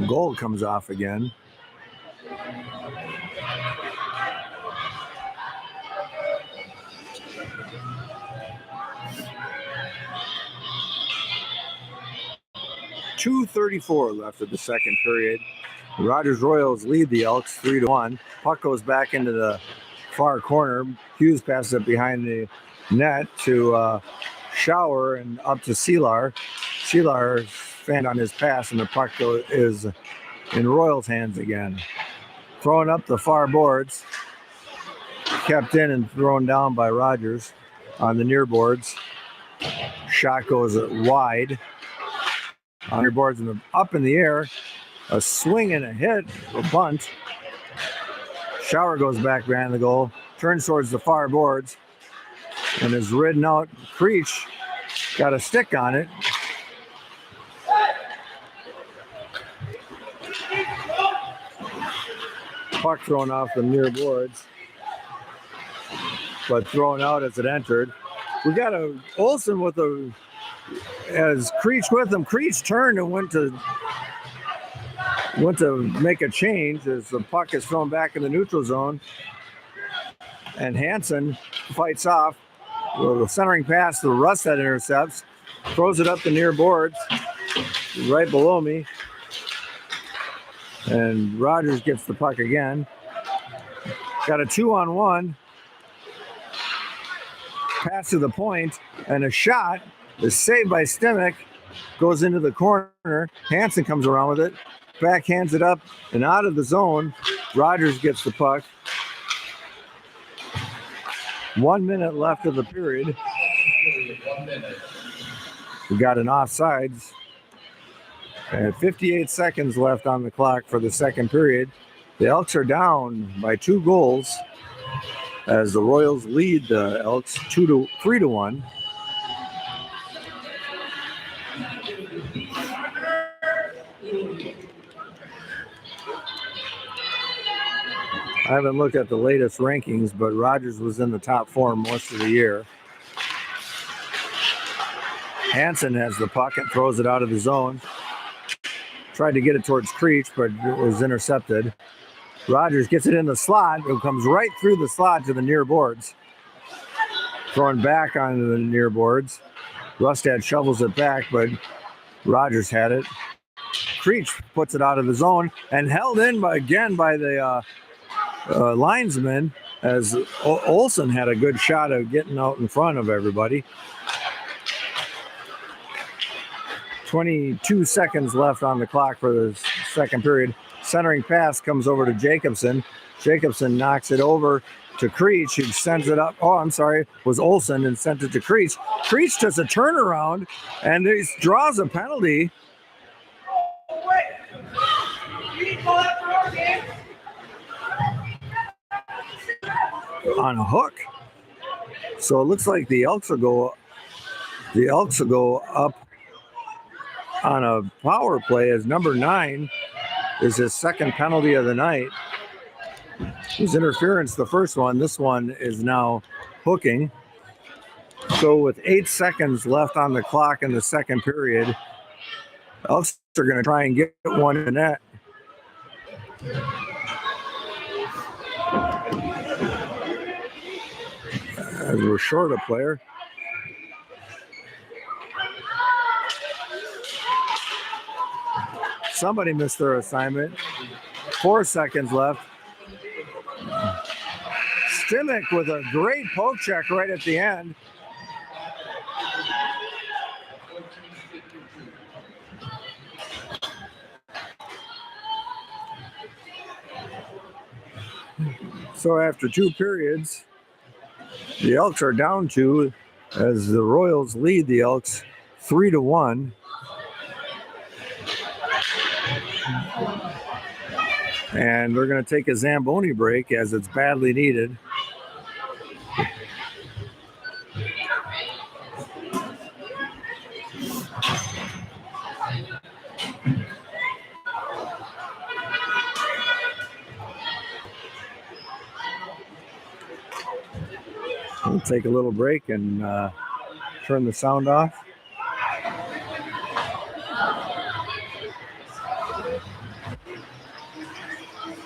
goal comes off again. .234 left of the second period. The Rogers Royals lead the Elks 3-1. Puck goes back into the far corner. Hughes passes it behind the net to Shower and up to Seelar. Seelar fanned on his pass, and the puck is in Royals' hands again. Throwing up the far boards. Kept in and thrown down by Rogers on the near boards. Shot goes wide. On your boards and up in the air. A swing and a hit, a bunt. Shower goes back behind the goal, turns towards the far boards, and is ridden out. Creech got a stick on it. Puck thrown off the near boards, but thrown out as it entered. We got a Olson with a, as Creech with him. Creech turned and went to make a change as the puck is thrown back in the neutral zone. And Hansen fights off. The centering pass to Russet intercepts. Throws it up the near boards. Right below me. And Rogers gets the puck again. Got a 2-on-1. Pass to the point. And a shot is saved by Stimmick. Goes into the corner. Hansen comes around with it. Backhands it up and out of the zone. Rogers gets the puck. 1 minute left of the period. We got an offsides. And 58 seconds left on the clock for the second period. The Elks are down by 2 goals as the Royals lead the Elks 3-1. I haven't looked at the latest rankings, but Rogers was in the top 4 most of the year. Hansen has the puck and throws it out of the zone. Tried to get it towards Creech, but it was intercepted. Rogers gets it in the slot. It comes right through the slot to the near boards. Thrown back onto the near boards. Rustad shovels it back, but Rogers had it. Creech puts it out of the zone and held in by the linesman as Olson had a good shot of getting out in front of everybody. 22 seconds left on the clock for the second period. Centering pass comes over to Jacobson. Jacobson knocks it over to Creech, who sends it up. Oh, I'm sorry, was Olson and sent it to Creech. Creech does a turnaround and he draws a penalty. On a hook. So it looks like the Elks will go up on a power play as number 9 is his second penalty of the night. His interference, the first one. This one is now hooking. So with 8 seconds left on the clock in the second period, Elks are going to try and get one in the net. As we're short a player. Somebody missed their assignment. 4 seconds left. Stimmick with a great poke check right at the end. So after 2 periods, the Elks are down 2 as the Royals lead the Elks 3-1. And we're going to take a Zamboni break as it's badly needed. take a little break and turn the sound off.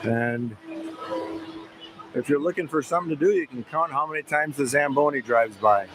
And if you're looking for something to do, you can count how many times the Zamboni drives by.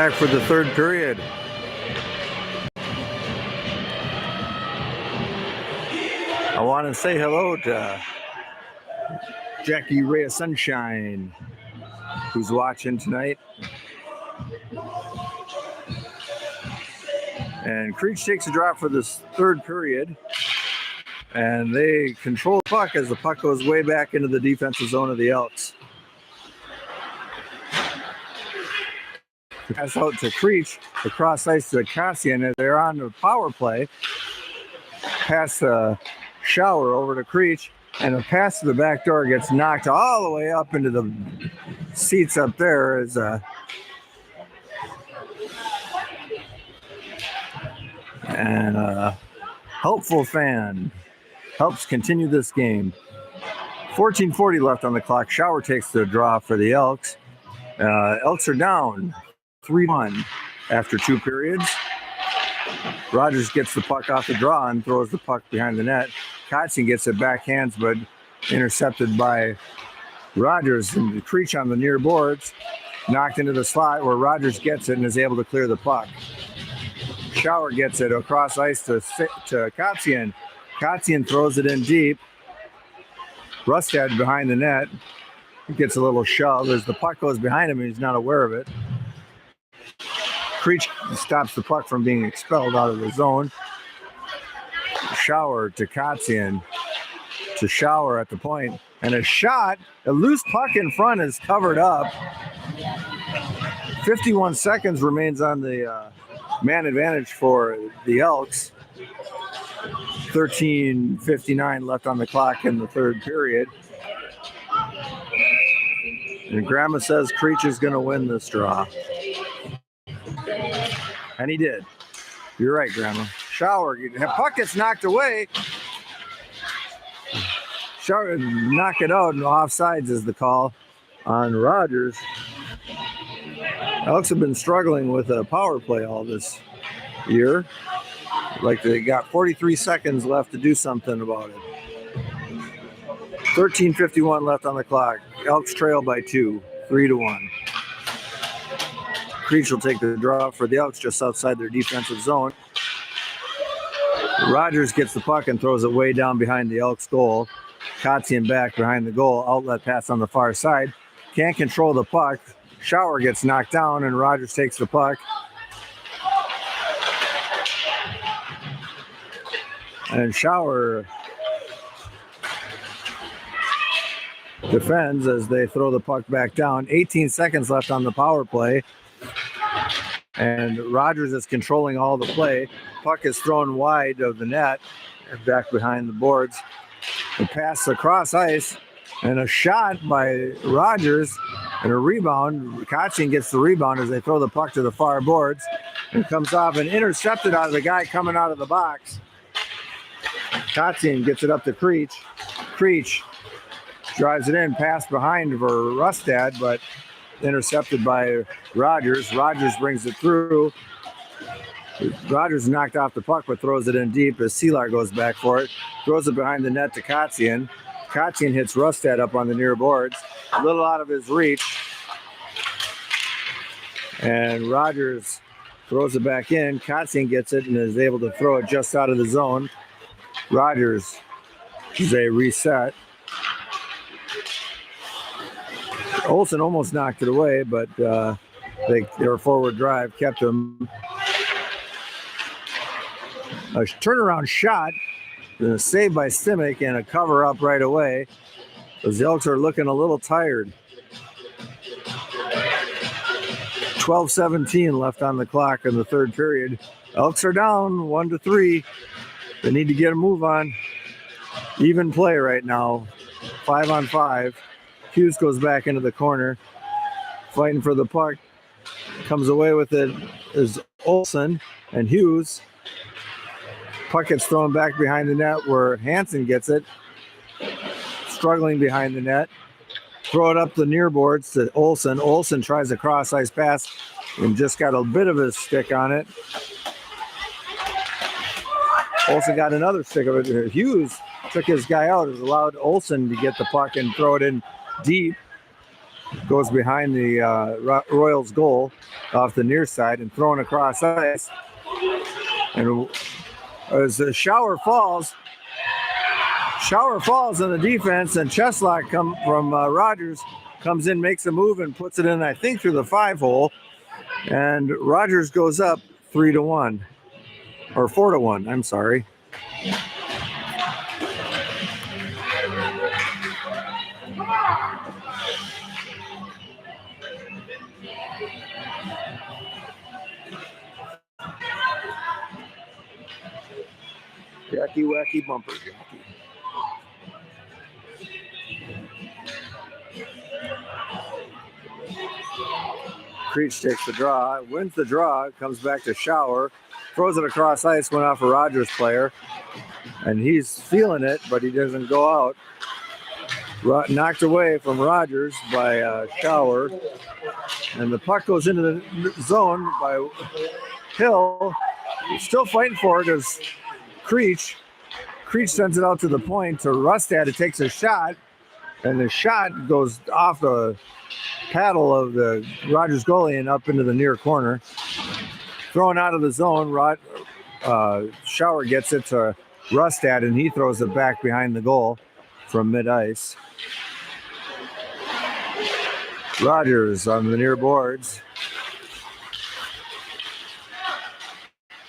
back for the third period. I want to say hello to Jackie Ray of Sunshine, who's watching tonight. And Creech takes a drop for this third period. And they control the puck as the puck goes way back into the defensive zone of the Elks. Pass out to Creech, across ice to Cassian as they're on the power play. Pass the Shower over to Creech, and a pass to the back door gets knocked all the way up into the seats up there as and a helpful fan helps continue this game. 14:40 left on the clock. Shower takes the draw for the Elks. Elks are down 3-1 after 2 periods. Rogers gets the puck off the draw and throws the puck behind the net. Kotzian gets it backhands, but intercepted by Rogers, and Creech on the near boards, knocked into the slot where Rogers gets it and is able to clear the puck. Shower gets it across ice to Kotzian. Kotzian throws it in deep. Rustad behind the net. He gets a little shove as the puck goes behind him and he's not aware of it. Creech stops the puck from being expelled out of the zone. Shower to Kotzian, to Shower at the point, and a shot. A loose puck in front is covered up. 51 seconds remains on the man advantage for the Elks. 13:59 left on the clock in the third period. And Grandma says Creech is going to win this draw. And he did. You're right, Grandma. Shower, puck gets knocked away. Shower, knock it out, and offsides is the call on Rogers. Elks have been struggling with a power play all this year. Like they got 43 seconds left to do something about it. 13:51 left on the clock. Elks trail by 2, 3-1. Creech will take the draw for the Elks just outside their defensive zone. Rogers gets the puck and throws it way down behind the Elks goal. Kotzian back behind the goal. Outlet pass on the far side. Can't control the puck. Shower gets knocked down and Rogers takes the puck. And Shower defends as they throw the puck back down. 18 seconds left on the power play. And Rogers is controlling all the play. Puck is thrown wide of the net and back behind the boards. The pass across ice and a shot by Rogers and a rebound. Kotzian gets the rebound as they throw the puck to the far boards. It comes off and intercepted out of the guy coming out of the box. Kotzian gets it up to Creech. Creech drives it in, pass behind for Rustad, but intercepted by Rogers. Rogers brings it through. Rogers knocked off the puck, but throws it in deep as Seelar goes back for it. Throws it behind the net to Kotzian. Kotzian hits Rustad up on the near boards. A little out of his reach. And Rogers throws it back in. Kotzian gets it and is able to throw it just out of the zone. Rogers is a reset. Olsen almost knocked it away, but their forward drive kept him. A turnaround shot, a save by Simic, and a cover up right away. The Elks are looking a little tired. 12:17 left on the clock in the third period. Elks are down 1-3. They need to get a move on. Even play right now. 5-on-5. Hughes goes back into the corner, fighting for the puck. Comes away with it is Olsen and Hughes. Puck gets thrown back behind the net where Hansen gets it. Struggling behind the net. Throw it up the near boards to Olsen. Olsen tries a cross ice pass and just got a bit of a stick on it. Olsen got another stick of it. Hughes took his guy out. It allowed Olsen to get the puck and throw it in deep. Goes behind the Royals goal. off the near side and thrown across ice. And as the shower falls on the defense, and Cheslock from Rogers comes in, makes a move, and puts it in, I think, through the 5-hole. And Rogers goes up 3-1, or 4-1. I'm sorry. Jacky wacky bumper jockey. Creech takes the draw, wins the draw, comes back to Shower, throws it across ice, went off a Rogers player, and he's feeling it, but he doesn't go out. Knocked away from Rogers by Shower, and the puck goes into the zone by Hill. He's still fighting for it as Creech sends it out to the point to Rustad. It takes a shot, and the shot goes off the paddle of the Rogers goalie and up into the near corner. Thrown out of the zone, Shower gets it to Rustad, and he throws it back behind the goal from mid-ice. Rogers on the near boards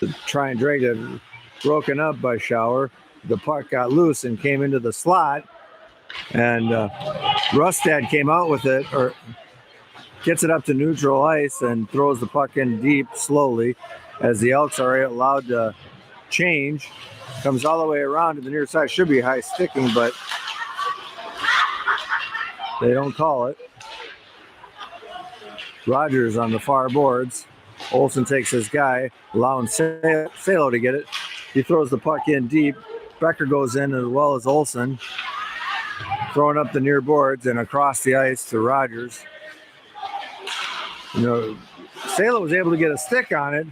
to try and drag it, broken up by Shower. The puck got loose and came into the slot, and Rustad came out with it, or gets it up to neutral ice and throws the puck in deep slowly as the Elks are allowed to change. Comes all the way around to the near side. Should be high sticking, but they don't call it. Rogers on the far boards. Olsen takes his guy, allowing Salo to get it. He throws the puck in deep. Becker goes in as well as Olsen. Throwing up the near boards and across the ice to Rogers. Salo was able to get a stick on it,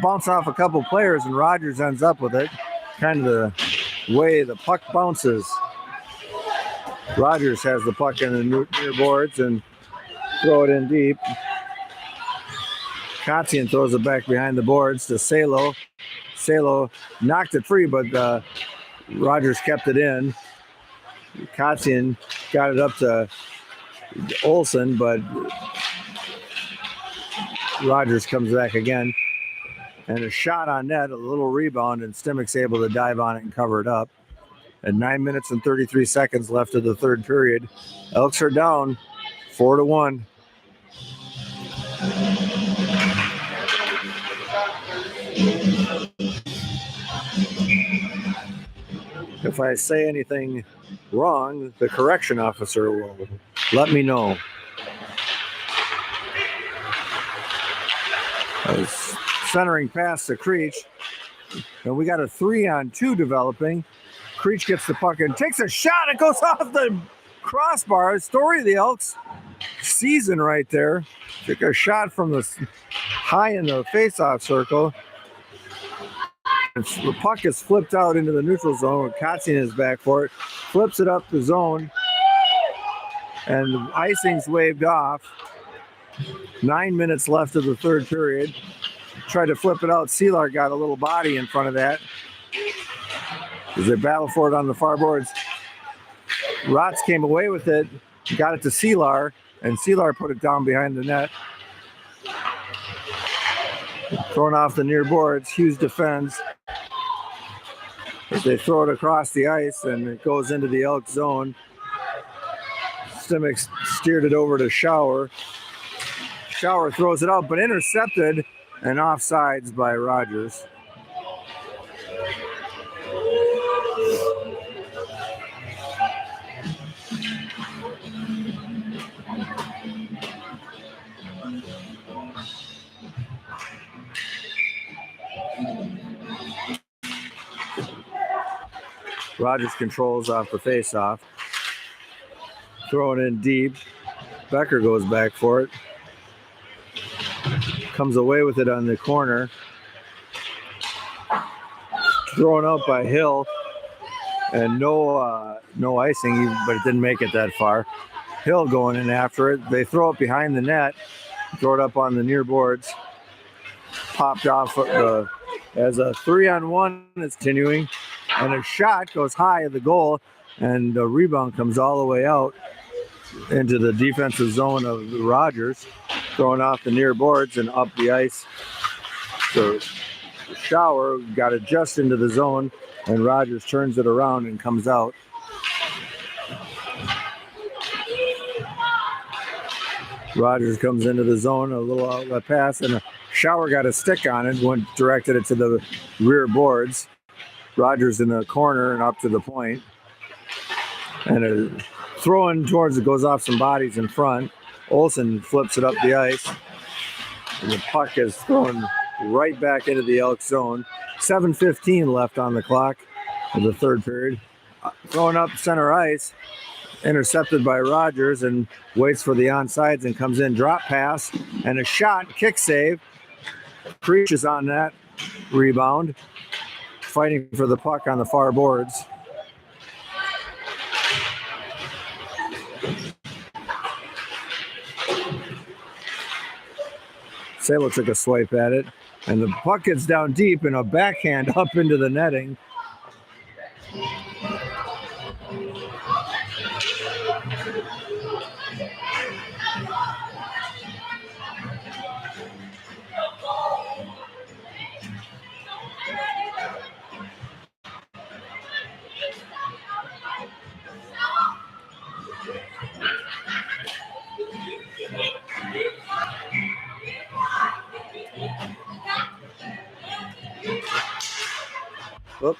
bounce off a couple players, and Rogers ends up with it. Kind of the way the puck bounces. Rogers has the puck in the near boards and throw it in deep. Kotzian throws it back behind the boards to Salo. Salo knocked it free, but Rogers kept it in. Kotzian got it up to Olsen, but Rogers comes back again. And a shot on net, a little rebound, and Stimmick's able to dive on it and cover it up. At 9 minutes and 33 seconds left of the third period, Elks are down 4-1. If I say anything wrong, the correction officer will let me know. Centering pass to Creech, and we got a 3-on-2 developing. Creech gets the puck and takes a shot. It goes off the crossbar. Story of the Elks season right there. Took a shot from the high in the face-off circle. The puck is flipped out into the neutral zone. Kotzian is back for it. Flips it up the zone, and the icing's waved off. 9 minutes left of the third period. Tried to flip it out. Seelar got a little body in front of that as they battle for it on the far boards. Rotz came away with it, got it to Seelar, and Seelar put it down behind the net. Thrown off the near boards. Hughes defends as they throw it across the ice, and it goes into the Elk zone. Stimmick steered it over to Shower. Shower throws it out, but intercepted and offsides by Rogers. Rogers controls off the face-off. Throw it in deep. Becker goes back for it. Comes away with it on the corner. Thrown out by Hill. And no icing, but it didn't make it that far. Hill going in after it. They throw it behind the net. throw it up on the near boards. Popped off as a 3-on-1 is continuing, and a shot goes high at the goal, and the rebound comes all the way out into the defensive zone of Rogers, throwing off the near boards and up the ice. So Shower got it just into the zone, and Rogers turns it around and comes out. Rogers comes into the zone, a little outlet pass, and Shower got a stick on it, directed it to the rear boards. Rogers in the corner and up to the point. And a throw in towards it, goes off some bodies in front. Olsen flips it up the ice. And the puck is thrown right back into the Elk zone. 7:15 left on the clock of the third period. Throwing up center ice. Intercepted by Rogers and waits for the onside and comes in. Drop pass and a shot. Kick save. Creech is on that rebound. Fighting for the puck on the far boards. Salo took a swipe at it, and the puck gets down deep and a backhand up into the netting. Oops.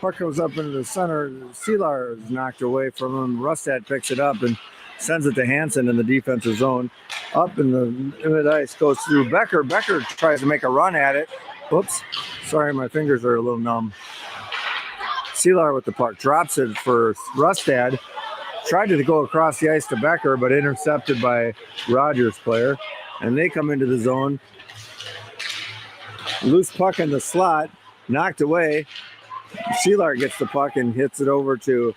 Puck goes up into the center. Seelar is knocked away from him. Rustad picks it up and sends it to Hansen in the defensive zone. Up in the mid-ice, goes through Becker. Becker tries to make a run at it. Oops. Sorry, my fingers are a little numb. Seelar with the puck. Drops it for Rustad. Tried to go across the ice to Becker, but intercepted by Rogers' player. And they come into the zone. Loose puck in the slot. Knocked away. Seelar gets the puck and hits it over to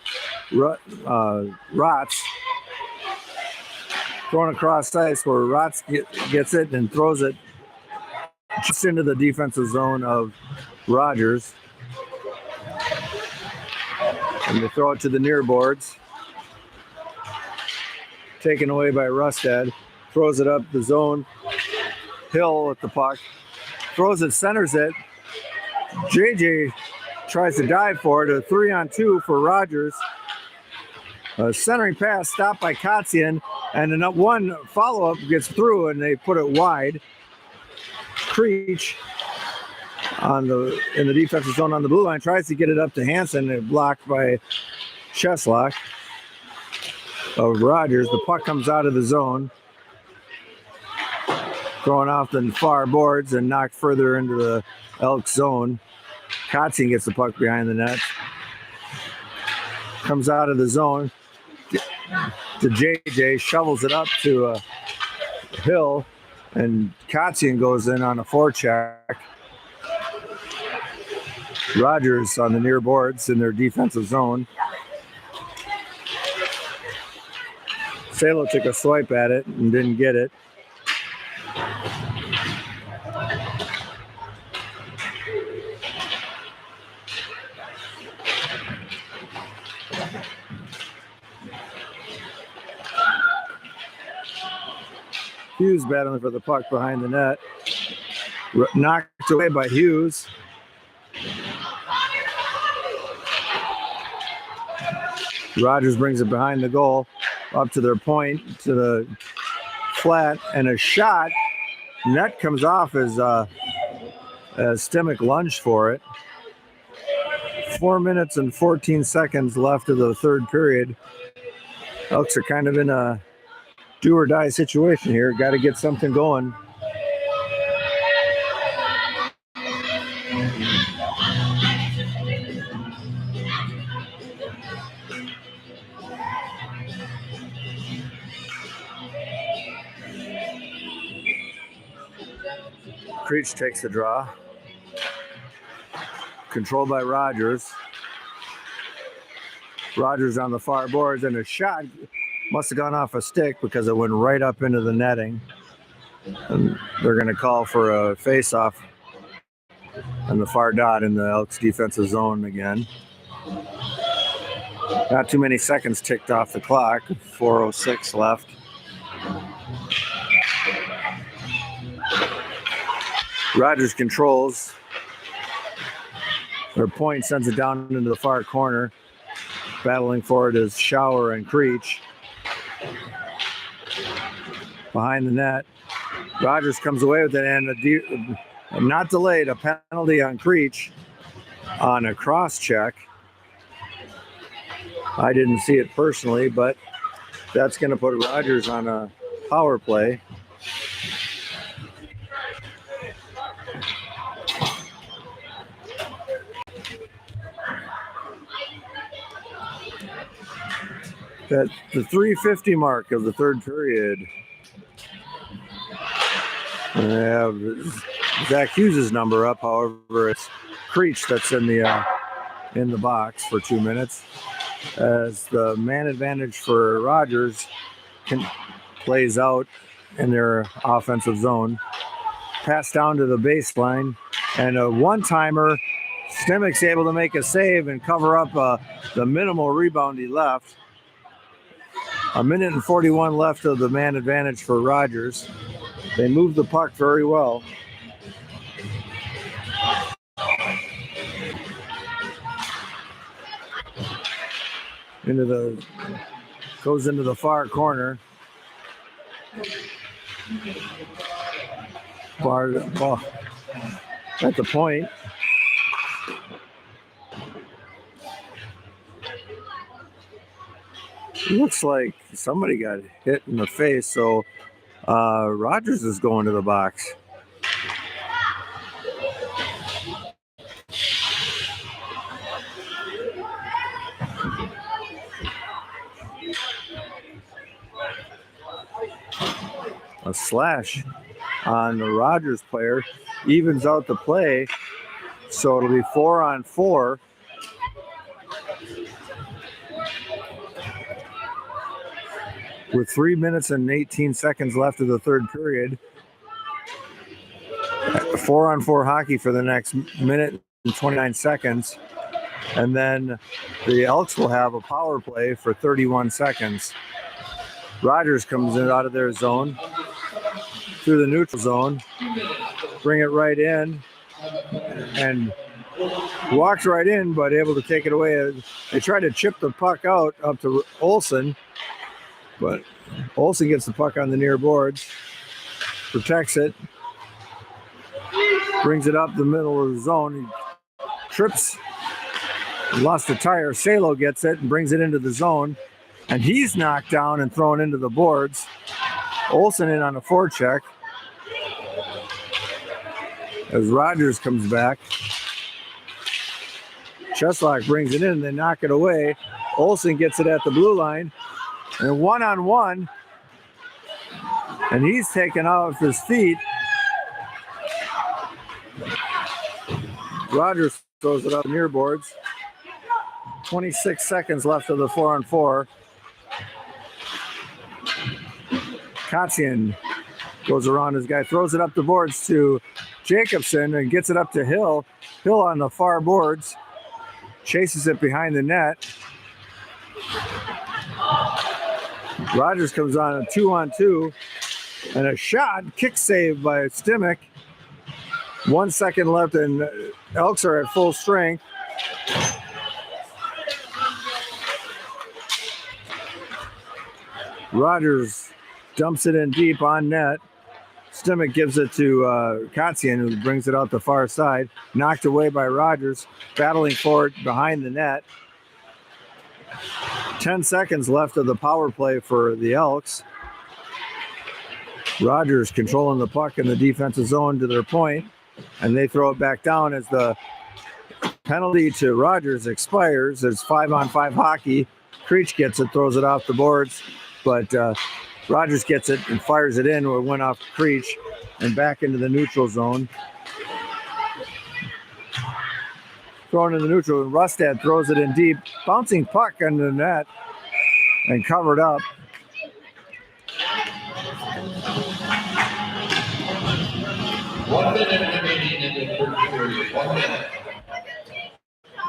Rotz. Thrown across ice where Rotz gets it and throws it just into the defensive zone of Rogers. And they throw it to the near boards. Taken away by Rustad. Throws it up the zone. Hill with the puck. Throws it, centers it. JJ tries to dive for it. A 3-on-2 for Rogers. A centering pass stopped by Kotzian. And one follow-up gets through and they put it wide. Creech in the defensive zone on the blue line tries to get it up to Hansen and blocked by Cheslock of Rogers. The puck comes out of the zone. Thrown off the far boards and knocked further into the Elk zone. Kotzian gets the puck behind the net. Comes out of the zone to JJ, shovels it up to Hill, and Kotzian goes in on a forecheck. Rogers on the near boards in their defensive zone. Salo took a swipe at it and didn't get it. Hughes battling for the puck behind the net. Knocked away by Hughes. Rogers brings it behind the goal, up to their point, to the flat, and a shot. Net comes off as Stimac lunged for it. 4 minutes and 14 seconds left of the third period. Elks are kind of in a do or die situation here. Got to get something going. Creech takes the draw. Controlled by Rogers. Rogers on the far boards, and a shot must have gone off a stick because it went right up into the netting. And they're going to call for a face-off on the far dot in the Elks defensive zone again. Not too many seconds ticked off the clock. 4:06 left. Rogers controls. Their point sends it down into the far corner. Battling for it is Shower and Creech. Behind the net. Rogers comes away with it, and not delayed, a penalty on Creech on a cross check. I didn't see it personally, but that's going to put Rogers on a power play. At the 3:50 mark of the third period, I have Zach Hughes' number up. However, it's Creech that's in the box for 2 minutes, as the man advantage for Rogers plays out in their offensive zone. Pass down to the baseline, and a one-timer. Stimick's able to make a save and cover up the minimal rebound he left. 1:41 minutes left of the man advantage for Rogers. They moved the puck very well. Goes into the far corner. Ball at the point. Looks like somebody got hit in the face, so Rogers is going to the box. A slash on the Rogers player evens out the play, so it'll be 4-on-4. With 3 minutes and 18 seconds left of the third period. 4-on-4 hockey for the next minute and 29 seconds. And then the Elks will have a power play for 31 seconds. Rogers comes in out of their zone through the neutral zone, bring it right in, and walks right in, but able to take it away. They try to chip the puck out up to Olsen, but Olsen gets the puck on the near boards, protects it, brings it up the middle of the zone. He trips, lost a tire. Salo gets it and brings it into the zone, and he's knocked down and thrown into the boards. Olsen in on a forecheck as Rogers comes back. Cheslock brings it in, they knock it away. Olsen gets it at the blue line, and 1-on-1, and he's taken off his feet. Rogers throws it up near boards. 26 seconds left of the 4-on-4. Kotzian goes around his guy, throws it up the boards to Jacobson and gets it up to Hill. Hill on the far boards, chases it behind the net. Rogers comes on a 2-on-2 and a shot, kick save by Stimick. 1 second left and Elks are at full strength. Rogers dumps it in deep on net. Stimick gives it to Kotzian, who brings it out the far side. Knocked away by Rogers, battling for it behind the net. 10 seconds left of the power play for the Elks. Rogers controlling the puck in the defensive zone to their point, and they throw it back down as the penalty to Rogers expires. It's 5-on-5 hockey. Creech gets it, throws it off the boards, but Rogers gets it and fires it in. It went off Creech and back into the neutral zone. thrown in the neutral, and Rustad throws it in deep. Bouncing puck into the net and covered up.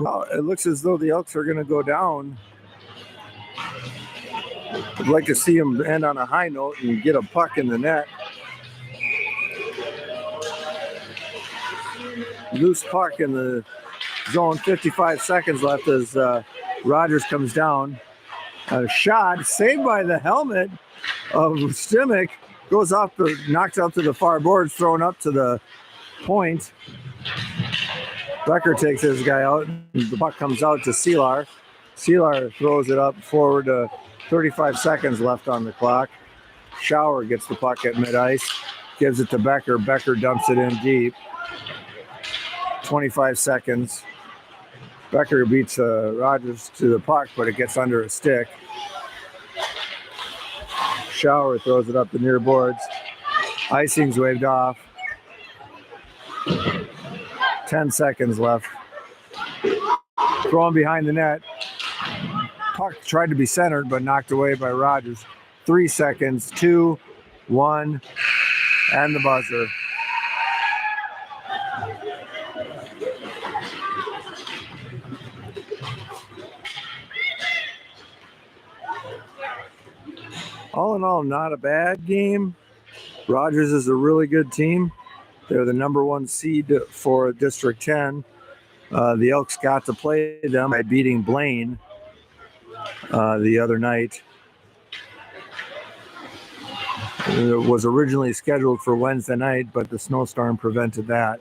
Well, it looks as though the Elks are going to go down. I'd like to see them end on a high note and get a puck in the net. Loose puck in the zone, 55 seconds left as Rogers comes down. A shot saved by the helmet of Simic, goes off knocks out to the far boards, thrown up to the point. Becker takes his guy out. The puck comes out to Seelar. Seelar throws it up forward. 35 seconds left on the clock. Shower gets the puck at mid-ice, gives it to Becker. Becker dumps it in deep. 25 seconds. Becker beats Rogers to the puck, but it gets under a stick. Shower throws it up the near boards. Icing's waved off. 10 seconds left. Thrown behind the net. Puck tried to be centered, but knocked away by Rogers. 3 seconds, 2, 1, and the buzzer. All in all, not a bad game. Rogers is a really good team. They're the #1 seed for District 10. The Elks got to play them by beating Blaine the other night. It was originally scheduled for Wednesday night, but the snowstorm prevented that.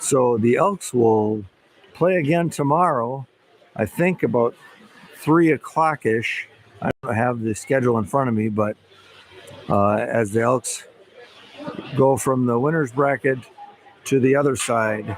So the Elks will play again tomorrow, I think about 3 o'clock-ish. I don't have the schedule in front of me, but as the Elks go from the winner's bracket to the other side.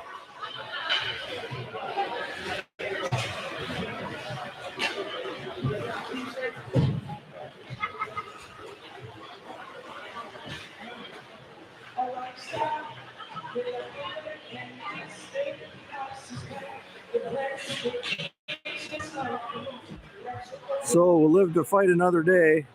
So we'll live to fight another day.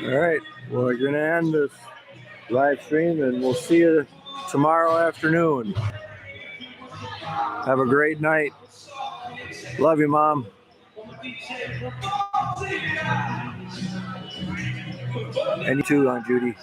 All right, well, we're going to end this live stream, and we'll see you tomorrow afternoon. Have a great night. Love you, Mom. And you too, Aunt Judy.